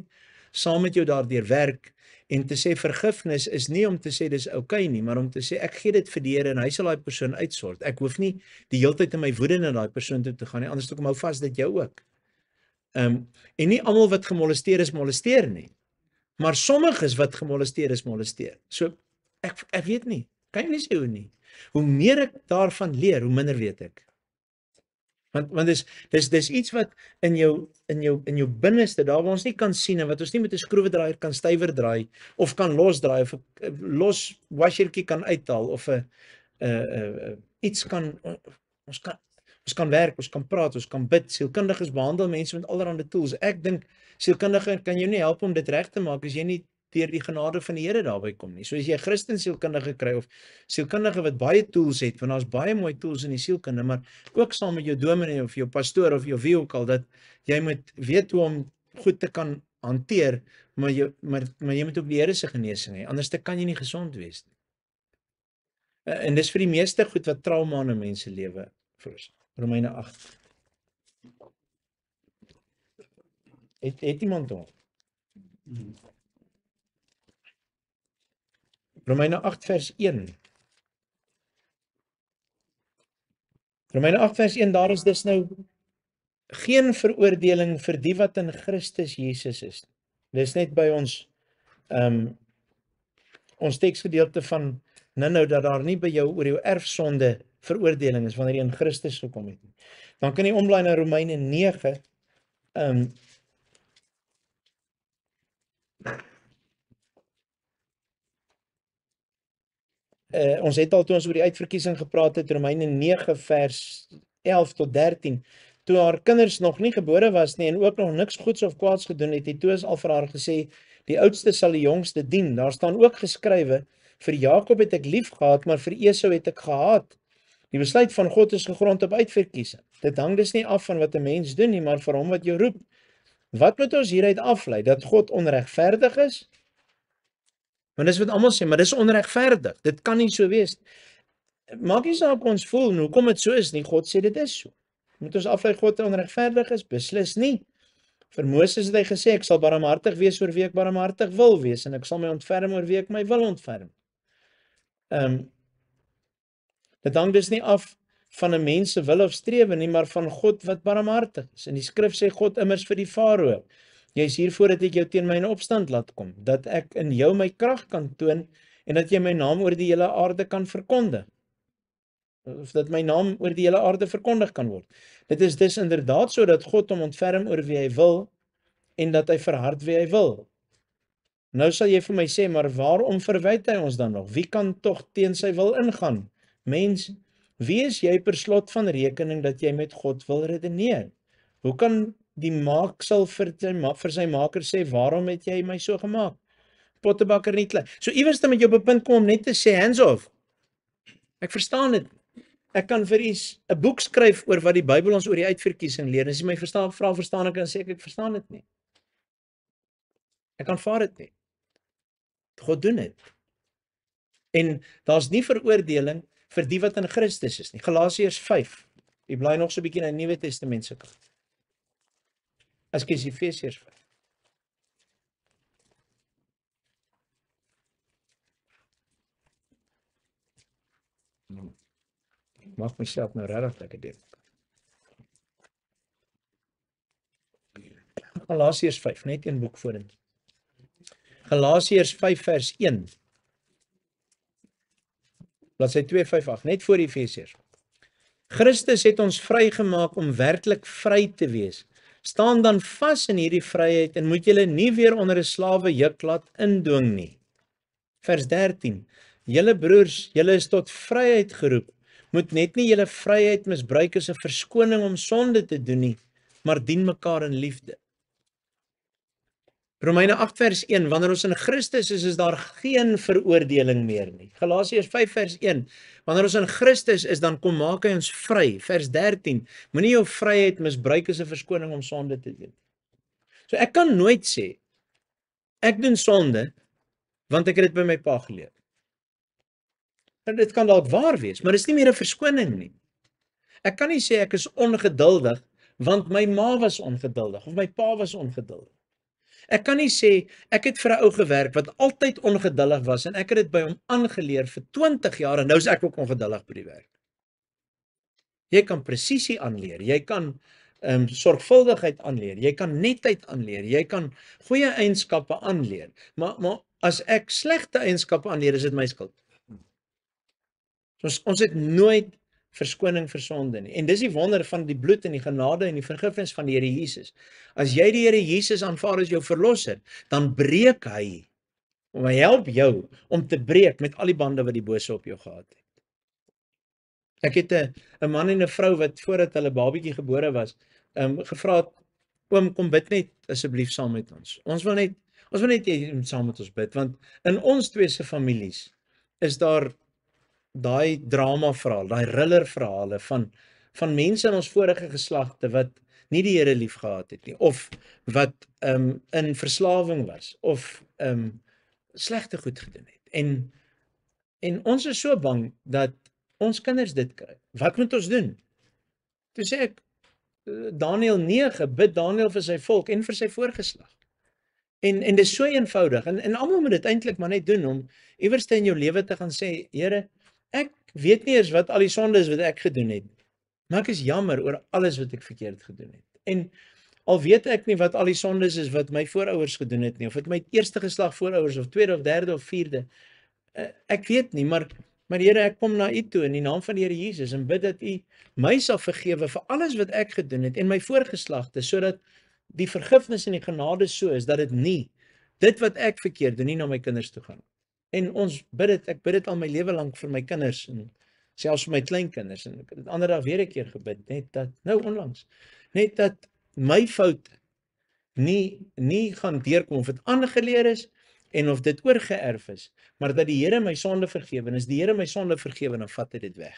saam met jou daardeur werk en te sê vergifnis is nie om te sê dis oukei nie, maar om te sê ek gee dit vir die Here en hy sal daai persoon uitsort. Ek hoef nie die hele tyd in my woede na daai persoon toe te gaan nie, anders kom hou vas dit jou ook. En nie almal wat gemolesteer is molesteer nie, maar sommiges wat gemolesteer is molesteer. So ek weet nie, kan jy nie sê hoe nie. Hoe meer ek daarvan leer, hoe minder weet ek. Want dis iets wat in jou binneste, daar waar ons nie kan sien en wat ons nie met 'n skroewedraaier kan stywer draai of kan losdraai of 'n los wasjertjie kan uithaal of 'n iets kan ons kan werk, ons kan praat, ons kan bid. Sielkundiges behandel mense met allerlei tools. Ek dink sielkundige kan jou nie help om dit reg te maak as jy nie deur die genade van die Here daarby kom nie. So as jy 'n Christen sielkundige kry of sielkundige wat baie tools het, want daar's baie mooi tools in die sielkunde, maar ook saam met jou dominee of jou pastoor of jou wie ook al, dat jy moet weet hoe om goed te kan hanteer, maar jy moet ook die Here se genesing hê. Anders kan jy nie gesond wees nie. En dis vir die meeste goed wat trauma in mense lewe veroorsaak. Romeine 8. Het iemand hom? Romeine 8 vers 1. Romeine 8 vers 1, daar is dus nou geen veroordeling vir die wat in Christus Jesus is. Dis net by ons ons teksgedeelte van nou dat daar nie by jou oor jou erfsonde veroordeling is wanneer jy in Christus gekom het nie. Dan kan jy omblaai na Romeine 9. Ons het al toe ons oor die uitverkiesing gepraat het, Romeine 9 vers 11 tot 13. Toe haar kinders nog nie gebore was nie en ook nog niks goeds of kwaads gedoen het toe is al vir haar gesê, die oudste sal die jongste dien. Daar staan ook geskrywe, vir Jakob het ek lief gehad, maar vir Esau het ek gehaat. Die besluit van God is gegrond op uitverkiesing. Dit hang dus nie af van wat 'n mens doen nie, maar van hom wat jou roep. Wat moet ons hieruit aflei? Dat God onregverdig is? Want dis wat almal sê, maar dis onregverdig. Dit kan nie so wees. Maak nie saak hoe ons voel, hoekom dit so is nie. God sê dit is so. Moet ons aflei God onregverdig is? Beslis nie. Vir Moses het hy gesê, ek sal barmhartig wees oor wie ek barmhartig wil wees en ek sal my ontferm oor wie ek my wil ontferm. Dit hang dus nie af van 'n mens se wil of strewe nie, maar van God wat barmhartig is. En die skrif sê God immers vir die Farao, jy is hiervoor dat ek jou teen my in opstand laat kom, dat ek in jou my krag kan toon en dat jy my naam oor die hele aarde kan verkondig. Of dat my naam oor die hele aarde verkondig kan word. Dit is dus inderdaad so dat God hom ontferm oor wie hy wil en dat hy verhard wie hy wil. Nou sal jy vir my sê, maar waarom verwyd hy ons dan nog? Wie kan tog teen sy wil ingaan? Mens, wie is jy per slot van rekening dat jy met God wil redeneer? Hoe kan die maaksel vir sy maker sê, waarom het jy my so gemaak? Pottebakker nie klei. So iewers dan met jou op 'n punt kom om net te sê hands off. Ek verstaan dit. Ek kan vir u 'n boek skryf oor wat die Bybel ons oor die uitverkiesing leer. As jy my verstaan ek en sê ek verstaan dit nie. Ek aanvaar dit nie. God doen dit. En daar's nie veroordeling vir die wat in Christus is nie. Galasiërs 5. Jy bly nog so 'n bietjie in die Nuwe Testament se kant. Ekskuus, Efesiërs 5. Maak myself nou regtig lekker dit. Galasiërs 5, net een boek vorentoe. Galasiërs 5 vers 1. Bladsy 258, net voor Efesiërs. Christus het ons vrygemaak om werklik vry te wees. Staan dan vas in hierdie vryheid en moet julle nie weer onder 'n slawe juk laat indwing nie. Vers 13. Julle broers, julle is tot vryheid geroep. Moet net nie julle vryheid misbruik as 'n verskoning om sonde te doen nie, maar dien mekaar in liefde. Romeine 8 vers 1, wanneer ons in Christus is daar geen veroordeling meer nie. Galasiërs 5 vers 1, wanneer ons in Christus is, dan kom maak hy ons vry. Vers 13, moenie jou vryheid misbruik as 'n verskoning om sonde te doen. So ek kan nooit sê, ek doen sonde, want ek het dit by my pa geleer. En dit kan dalk waar wees, maar dit is nie meer 'n verskoning nie. Ek kan nie sê ek is ongeduldig, want my ma was ongeduldig, of my pa was ongeduldig. Ek kan nie sê, ek het vir 'n ou gewerk wat altyd ongeduldig was, en ek het dit by hom aangeleer vir 20 jaar, en nou is ek ook ongeduldig by die werk. Jy kan presisie aanleer, jy kan sorgvuldigheid aanleer, jy kan netheid aanleer, jy kan goeie eienskappe aanleer, maar as ek slegte eienskappe aanleer, is dit my skuld. Ons het nooit verskoning vir sonde nie. En dis die wonder van die bloed en die genade en die vergifnis van die Here Jesus. As jy die Here Jesus aanvaar as jou verlosser, dan breek hy, hy help jou om te breek met al die bande wat die bose op jou gehad het. Ek het 'n man en 'n vrou wat voordat hulle babietjie gebore was, gevra het, oom, kom bid net asseblief saam met ons. Ons wil net jy saam met ons bid, want in ons twee se families is daar daai drama verhaal, daai thriller verhale van mense in ons vorige geslagte wat nie die Here lief gehad het nie, of wat in verslawing was, of slegte goed gedoen het. En ons is so bang dat ons kinders dit kry. Wat moet ons doen? Toe sê ek, Daniël 9 bid Daniël vir sy volk en vir sy voorgeslag. En dis so eenvoudig en almal moet dit eintlik maar net doen om iewers in jou lewe te gaan sê, Here, ek weet nie eens wat al die sondes wat ek gedoen het, maar ek is jammer oor alles wat ek verkeerd gedoen het. En al weet ek nie wat al die sondes is wat my voorouers gedoen het nie, of dit my eerste geslag voorouers of tweede of derde of vierde, ek weet nie, maar Here, ek kom na U toe in die naam van die Here Jesus en bid dat U my sal vergewe vir alles wat ek gedoen het en my voorgeslagte, sodat die vergifnis en die genade so is dat dit nie dit wat ek verkeerd doen nie na my kinders toe gaan. En ons bid dit, ek bid dit al my lewe lank vir my kinders en selfs vir my kleinkinders en ek het ander dag weer 'n keer gebid, net dat nou onlangs, net dat my foute nie gaan deurkom of dit aangeleer is en of dit oorgeerf is, maar dat die Here my sonde vergewe en as die Here my sonde vergewe, dan vat hy dit weg.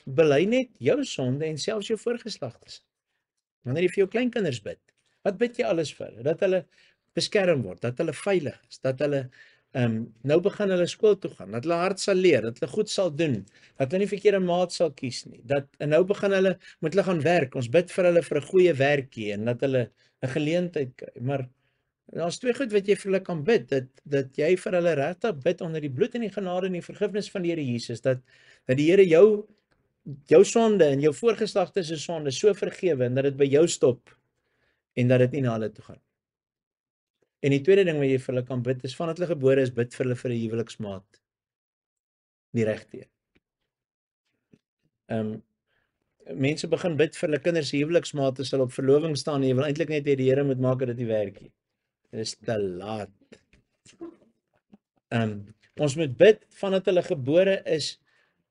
Bely net jou sonde en selfs jou voorgeslagtes. Wanneer jy vir jou kleinkinders bid, wat bid jy alles vir? Dat hulle beskerm word, dat hulle veilig is, dat hulle nou begin hulle skool toe gaan, dat hulle hard sal leer, dat hulle goed sal doen, dat hulle nie verkeerde maat sal kies nie, en nou begin hulle, moet hulle gaan werk, ons bid vir hulle vir 'n goeie werkie en dat hulle 'n geleentheid kry, maar daar's twee goed wat jy vir hulle kan bid, dat jy vir hulle regtig bid onder die bloed en die genade en die vergifnis van die Here Jesus, dat die Here jou sonde en jou voorgeslagte se sonde so vergewe en dat dit by jou stop en dat dit nie na hulle toe gaan. En die tweede ding wat jy vir hulle kan bid is vandat hulle gebore is, bid vir hulle vir 'n huweliksmaat die regte een. Mense begin bid vir hulle kinders se huweliksmaat as hulle op verloving staan en jy wil eintlik net hê die Here moet maak dat dit nie werk nie. Dit is te laat. Ons moet bid vandat hulle gebore is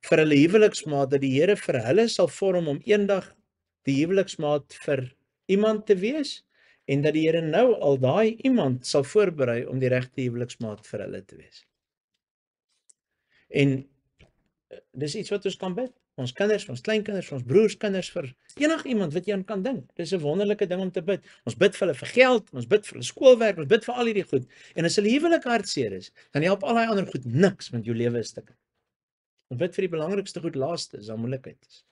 vir hulle huweliksmaat dat die Here vir hulle sal vorm om eendag die huweliksmaat vir iemand te wees en dat die Here nou al daai iemand sal voorberei om die regte huweliksmaat vir hulle te wees. En dis iets wat ons kan bid. Ons kinders, ons kleinkinders, ons broers, kinders, vir enigiemand wat jy aan kan dink. Dis 'n wonderlike ding om te bid. Ons bid vir hulle vir geld, ons bid vir hulle skoolwerk, ons bid vir al hierdie goed. En as hulle huwelik hartseer is, dan help al daai ander goed niks, want jou lewe is stuk. Ons bid vir die belangrikste goed laaste, as daar moeilikheid is.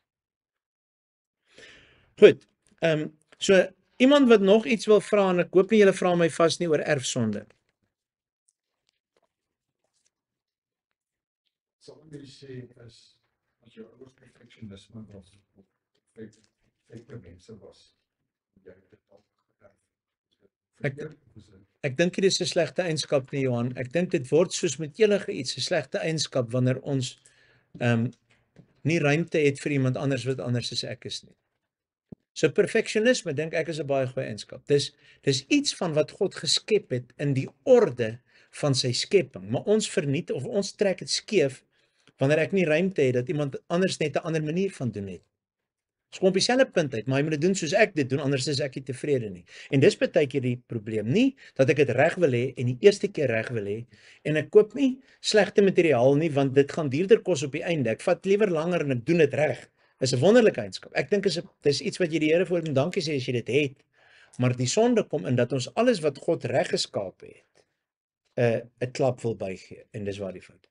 Goed. So iemand wat nog iets wil vra en ek hoop nie julle vra my vas nie oor erfsonde. Sal jy sê as jou ouers perfeksionisme was of fake mense was, jy het dit al geërf. Ek dink dit is 'n slegte eienskap nie, Johan. Ek dink dit word soos met enige iets 'n slegte eienskap wanneer ons nie ruimte het vir iemand anders wat anders as ek is nie. So perfeksionisme dink ek is 'n baie goeie eienskap. Dis iets van wat God geskep het in die orde van sy skepping, maar ons vernietig of ons trek dit skeef wanneer ek nie ruimte het dat iemand anders net 'n ander manier van doen het. Ons kom op dieselfde punt uit, maar jy moet dit doen soos ek dit doen, anders is ek nie tevrede nie. En dis baie keer die probleem, nie dat ek dit reg wil hê en die eerste keer reg wil hê en ek koop nie slegte materiaal nie want dit gaan duurder kos op die einde. Ek vat liewer langer en ek doen dit reg. Is 'n wonderlike eienskap. Ek dink dis iets wat jy die Here voor moet dankie sê as jy dit het. Maar die sonde kom in dat ons alles wat God reg geskaap het, 'n klap wil bygee en dis waar die fout.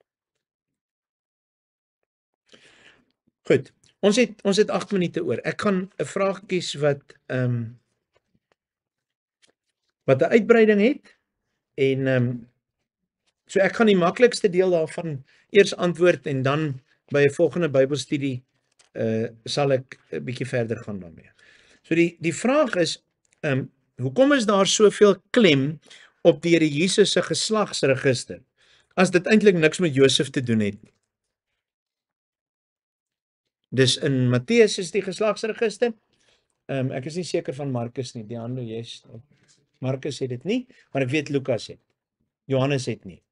Goed. Ons het 8 minute oor. Ek gaan 'n vraag kies wat 'n uitbreiding het en so ek gaan die maklikste deel daarvan eers antwoord en dan by 'n volgende Bybelstudie sal ek 'n bietjie verder gaan daarmee. So die vraag is hoekom is daar soveel klem op die Here Jesus se geslagsregister as dit eintlik niks met Josef te doen het nie? Dis in Matteus is die geslagsregister. Ek is nie seker van Markus nie. Die ander Markus het dit nie, maar ek weet Lukas het. Johannes het nie.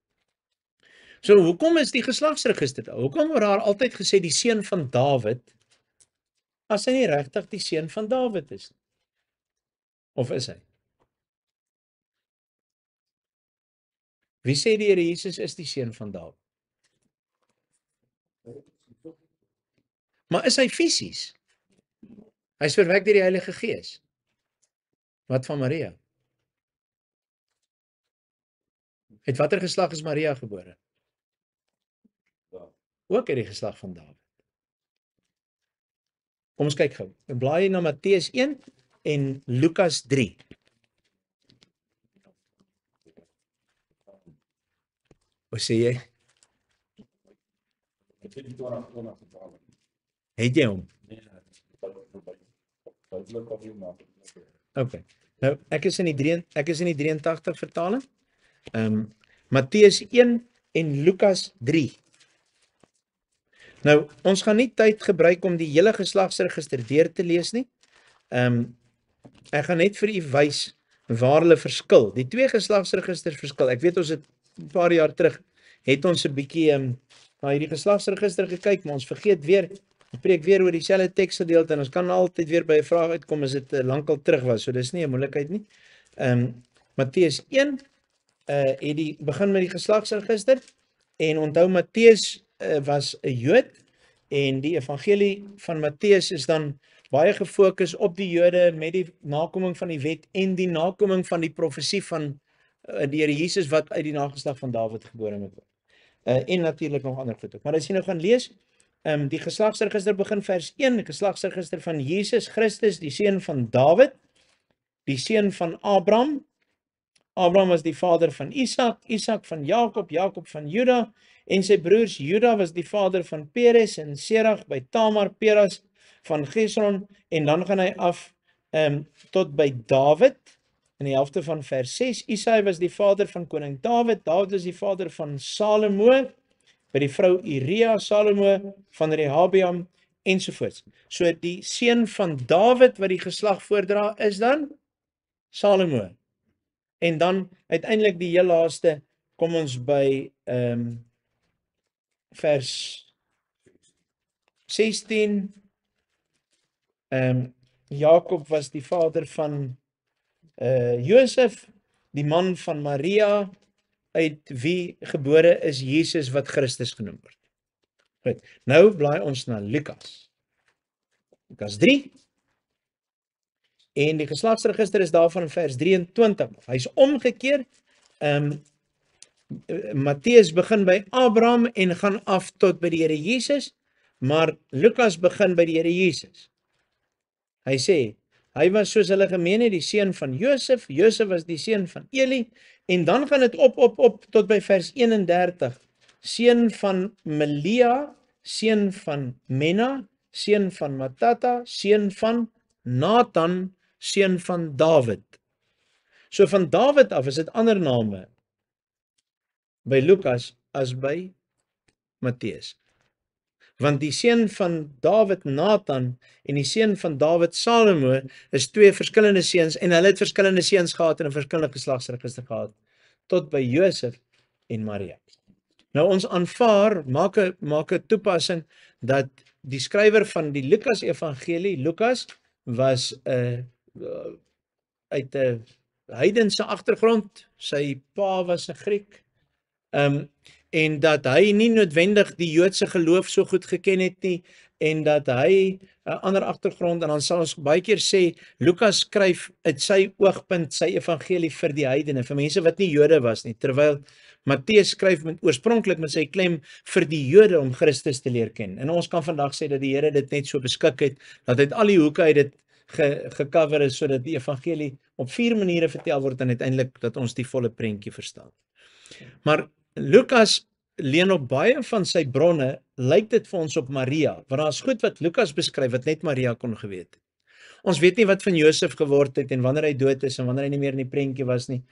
So hoekom is die geslagsregister daar? Hoekom word daar altyd gesê die seun van Dawid as hy nie regtig die seun van Dawid is nie? Of is hy? Wie sê die Here Jesus is die seun van Dawid? Maar is hy fisies? Hy is verwek deur die Heilige Gees. Wat van Maria? Uit watter geslag is Maria gebore? Ook uit die geslag van Dawid. Kom ons kyk gou. Blaai na Matteus 1 en Lukas 3. Wat sê jy? Het jy hom? Okay. Nou, ek is in die 83 vertaling. Matteus 1 en Lukas 3. Nou, ons gaan nie tyd gebruik om die hele geslagsregister deur te lees nie. Ek gaan net vir u wys waar hulle verskil. Die twee geslagsregisters verskil. Ek weet ons het 'n paar jaar terug het ons 'n bietjie na hierdie geslagsregister gekyk, maar ons vergeet weer, ons preek weer oor dieselfde teksgedeelte en ons kan altyd weer by 'n vraag uitkom as dit lankal terug was. So dis nie 'n moeilikheid nie. Matteus 1 het die begin met die geslagsregister en onthou Matteus was 'n Jood en die evangelie van Matteus is dan baie gefokus op die Jode met die nakoming van die wet en die nakoming van die profesie van die Here Jesus wat uit die nageslag van Dawid gebore moet word. En natuurlik nog ander goed ook. Maar as jy nou gaan lees, die geslagsregister begin vers 1, die geslagsregister van Jesus Christus, die seun van Dawid, die seun van Abraham. Abraham was die vader van Isak, Isak van Jakob, Jakob van Juda en sy broers. Juda was die vader van Peres en Serach by Tamar, Peras van Gesron en dan gaan hy af tot by Dawid in die helfte van vers 6. Isai was die vader van koning Dawid, Dawid is die vader van Salomo by die vrou Uria, Salomo van Rehabeam ensovoorts. So die seun van Dawid wat die geslag voordra is dan Salomo. En dan uiteindelik die heel laaste kom ons by vers 16. Jakob was die vader van Josef, die man van Maria, uit wie gebore is Jesus wat Christus genoem word. Goed, nou blaai ons na Lukas. Lukas 3. En die geslagsregister is daarvan in vers 23. Hy's omgekeer. Matteus begin by Abraham en gaan af tot by die Here Jesus, maar Lukas begin by die Here Jesus. Hy sê, hy was soos hulle gemeen het, die seun van Josef, Josef was die seun van Eli, en dan gaan dit op tot by vers 31. Seun van Melia, seun van Menna, seun van Matata, seun van Nathan, seun van Dawid. So van Dawid af is dit ander name by Lukas as by Matteus. Want die seun van Dawid Nathan en die seun van Dawid Salomo is twee verskillende seuns en hulle het verskillende seuns gehad en 'n verskillende geslagsregister gehad tot by Josef en Maria. Nou ons aanvaar, maak 'n toepassing dat die skrywer van die Lukas evangelie, Lukas was uit 'n heidense agtergrond, sy pa was 'n Griek. En dat hy nie noodwendig die Joodse geloof so goed geken het nie en dat hy 'n ander agtergrond en dan sal ons baie keer sê Lukas skryf uit sy oogpunt sy evangelie vir die heidene, vir mense wat nie Jode was nie, terwyl Matteus skryf oorspronklik met sy klem vir die Jode om Christus te leer ken. En ons kan vandag sê dat die Here dit net so beskik het dat uit al die hoeke uit dit gecover is sodat die evangelie op 4 maniere vertel word en uiteindelik dat ons die volle prentjie verstaan. Maar Lukas leen op baie van sy bronne, lyk dit vir ons op Maria, want daar is goed wat Lukas beskryf wat net Maria kon geweet het. Ons weet nie wat van Josef geword het en wanneer hy dood is en wanneer hy nie meer in die prentjie was nie.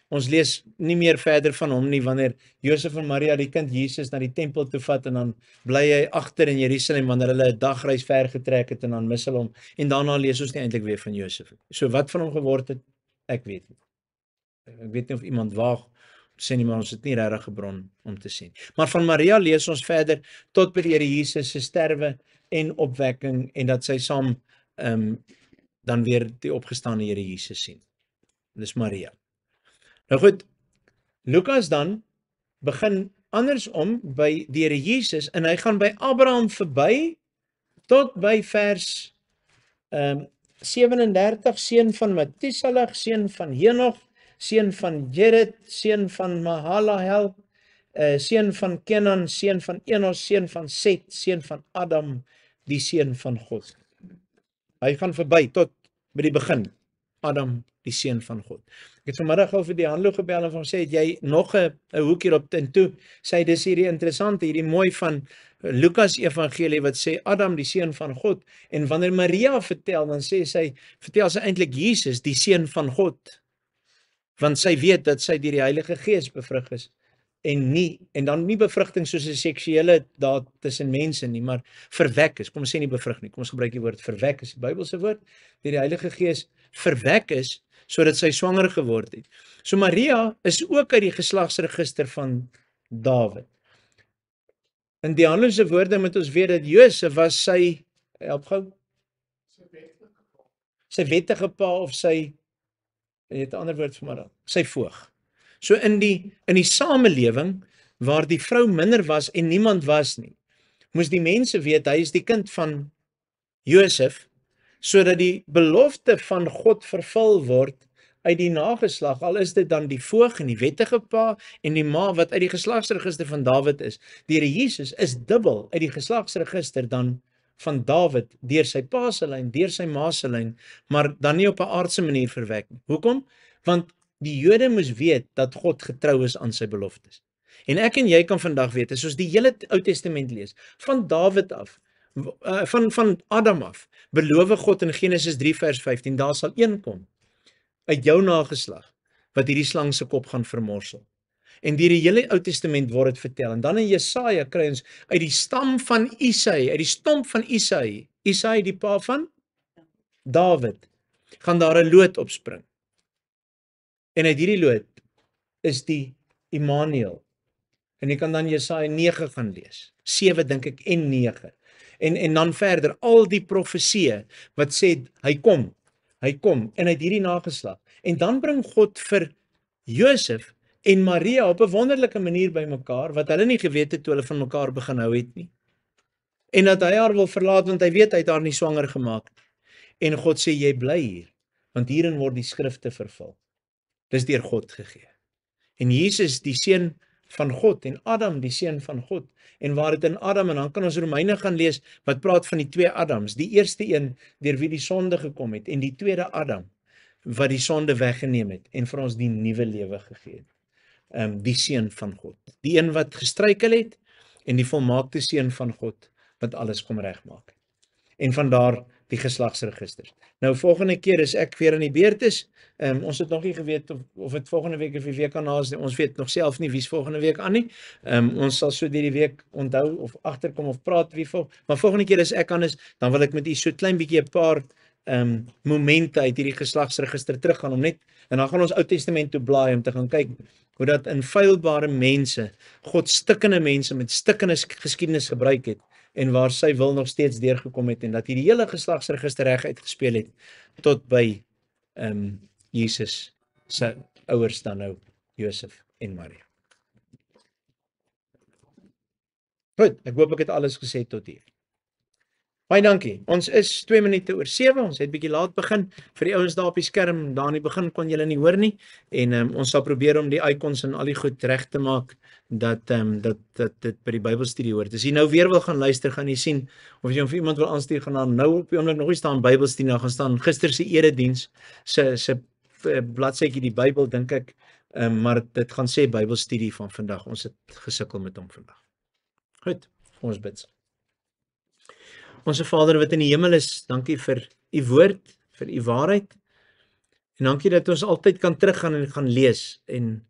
Ons lees nie meer verder van hom nie wanneer Josef en Maria die kind Jesus na die tempel toe vat en dan bly hy agter in Jerusalem wanneer hulle 'n dagreis ver getrek het en dan mis hulle hom en daarna lees ons nie eintlik weer van Josef. So wat van hom geword het, ek weet nie. Ek weet nie of iemand waag sê nie, maar ons het nie regtig 'n bron om te sien. Maar van Maria lees ons verder tot by die Here Jesus se sterwe en opwekking en dat sy saam dan weer die opgestaane Here Jesus sien. Dis Maria. Nou goed, Lukas dan begin andersom by die Here Jesus en hy gaan by Abraham verby tot by vers 37, seun van Methuselah, seun van Henog, seun van Jered, seun van Mahalalel, seun van Kenan, seun van Enos, seun van Set, seun van Adam, die seun van God. Hy gaan verby tot by die begin. Adam, die seun van God. Ek het vanmiddag al vir die Hanlo gebel en van sê, het jy nog 'n hoek hierop en toe sê hy, dis hierdie interessante, hierdie mooi van Lukas evangelie wat sê Adam die seun van God, en wanneer Maria vertel, dan vertel sy eintlik Jesus die seun van God, want sy weet dat sy deur die Heilige Gees bevrug is, en dan nie bevrugting soos 'n seksuele daad tussen mense nie, maar verwek is. Kom ons sê nie bevrug nie, kom ons gebruik die woord verwek is die Bybelse woord, deur die Heilige Gees verwek is, sodat sy swanger geword het. So Maria is ook uit die geslagsregister van Dawid. In die Handelse woorde moet ons weet dat Josef was sy, help gou, sy wettige pa of sy, jy het 'n ander woord vir maar, sy voog. So in die samelewing waar die vrou minder was en niemand was nie, moes die mense weet hy is die kind van Josef, sodat die belofte van God vervul word uit die nageslag, al is dit dan die voog en die wettige pa en die ma wat uit die geslagsregister van Dawid is. Die Here Jesus is dubbel uit die geslagsregister dan van Dawid, deur sy pa se lyn, deur sy ma se lyn, maar dan nie op 'n aardse manier verwek nie. Hoekom? Want die Jode moes weet dat God getrou is aan sy beloftes. En ek en jy kan vandag weet, as ons die hele Ou Testament lees, van Dawid af, van Adam af, beloof God in Genesis 3 vers 15, daar sal een kom uit jou nageslag wat hierdie slang se kop gaan vermorsel. En deur die hele Ou Testament word dit vertel. En dan in Jesaja kry ons uit die stam van Isaï, uit die stomp van Isaï, Isaï die pa van Dawid, gaan daar 'n loot opspring. En uit hierdie loot is die Immanuel. En jy kan dan Jesaja 9 gaan lees. 7 dink ek en 9. En dan verder al die profeseë wat sê hy kom en uit hierdie nageslag. En dan bring God vir Josef en Maria op 'n wonderlike manier bymekaar wat hulle nie geweet het toe hulle van mekaar begin hou het nie. En dat hy haar wil verlaat want hy weet hy het haar nie swanger gemaak nie. En God sê jy bly hier, want hierin word die skrifte vervul. Dis deur God gegee. En Jesus die seun van God en Adam die seun van God. En waar dit in Adam, en dan kan ons Romeine gaan lees wat praat van die twee Adams, die eerste een deur wie die sonde gekom het en die tweede Adam wat die sonde weggeneem het en vir ons die nuwe lewe gegee het. Die seun van God, die een wat gestruikel het en die volmaakte seun van God wat alles kom regmaak. En vandaar die geslagsregisters. Nou volgende keer as ek weer in die beurt is, ons het nog nie geweet of dit volgende week of die week daarna is, ons weet nog self nie wie's volgende week aan nie. Ons sal so deur die week onthou of agterkom of praat wie maar volgende keer as ek aan is, dan wil ek met u so klein bietjie 'n paar momente uit hierdie geslagsregister teruggaan om net, en dan gaan ons Ou Testament toe blaai om te gaan kyk hoe dat infeilbare mense, God stikkende mense met stikkende geskiedenis gebruik het en waar sy wil nog steeds deurgekom het en dat hierdie hele geslagsregister reg uitgespeel het tot by Jesus se ouers dan nou Josef en Maria. Goed, ek hoop ek het alles gesê tot hier. Baie dankie. Ons is 2 minute oor 7. Ons het bietjie laat begin. Vir die ouens daar op die skerm, daar in die begin kon julle nie hoor nie. En ons sal probeer om die icons en al die goed reg te maak dat dit by die Bybelstudie hoort. As jy nou weer wil gaan luister, gaan jy sien of jy vir iemand wil aanstuur gaan dan nou op die oomblik nog nie staan Bybelstudie, nou gaan staan gister se erediens se bladsytjie die Bybel dink ek, maar dit gaan sê Bybelstudie van vandag. Ons het gesukkel met hom vandag. Goed, ons bid. Onse Vader wat in die hemel is, dankie vir u woord, vir u waarheid. En dankie dat ons altyd kan teruggaan en gaan lees. En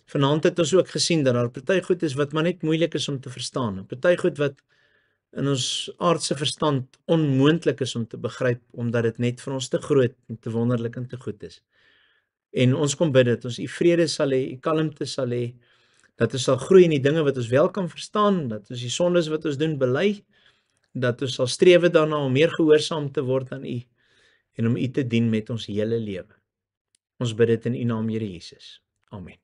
vanaand het ons ook gesien dat daar party goed is wat maar net moeilik is om te verstaan. Party goed wat in ons aardse verstand onmoontlik is om te begryp, omdat dit net vir ons te groot en te wonderlik en te goed is. En ons kom bid dat ons u vrede sal hê, u kalmte sal hê, dat ons sal groei in die dinge wat ons wel kan verstaan, dat ons die sondes wat ons doen bely, dat ons sal strewe daarna om meer gehoorsaam te word aan u en om u te dien met ons hele lewe. Ons bid dit in u naam, Here Jesus. Amen.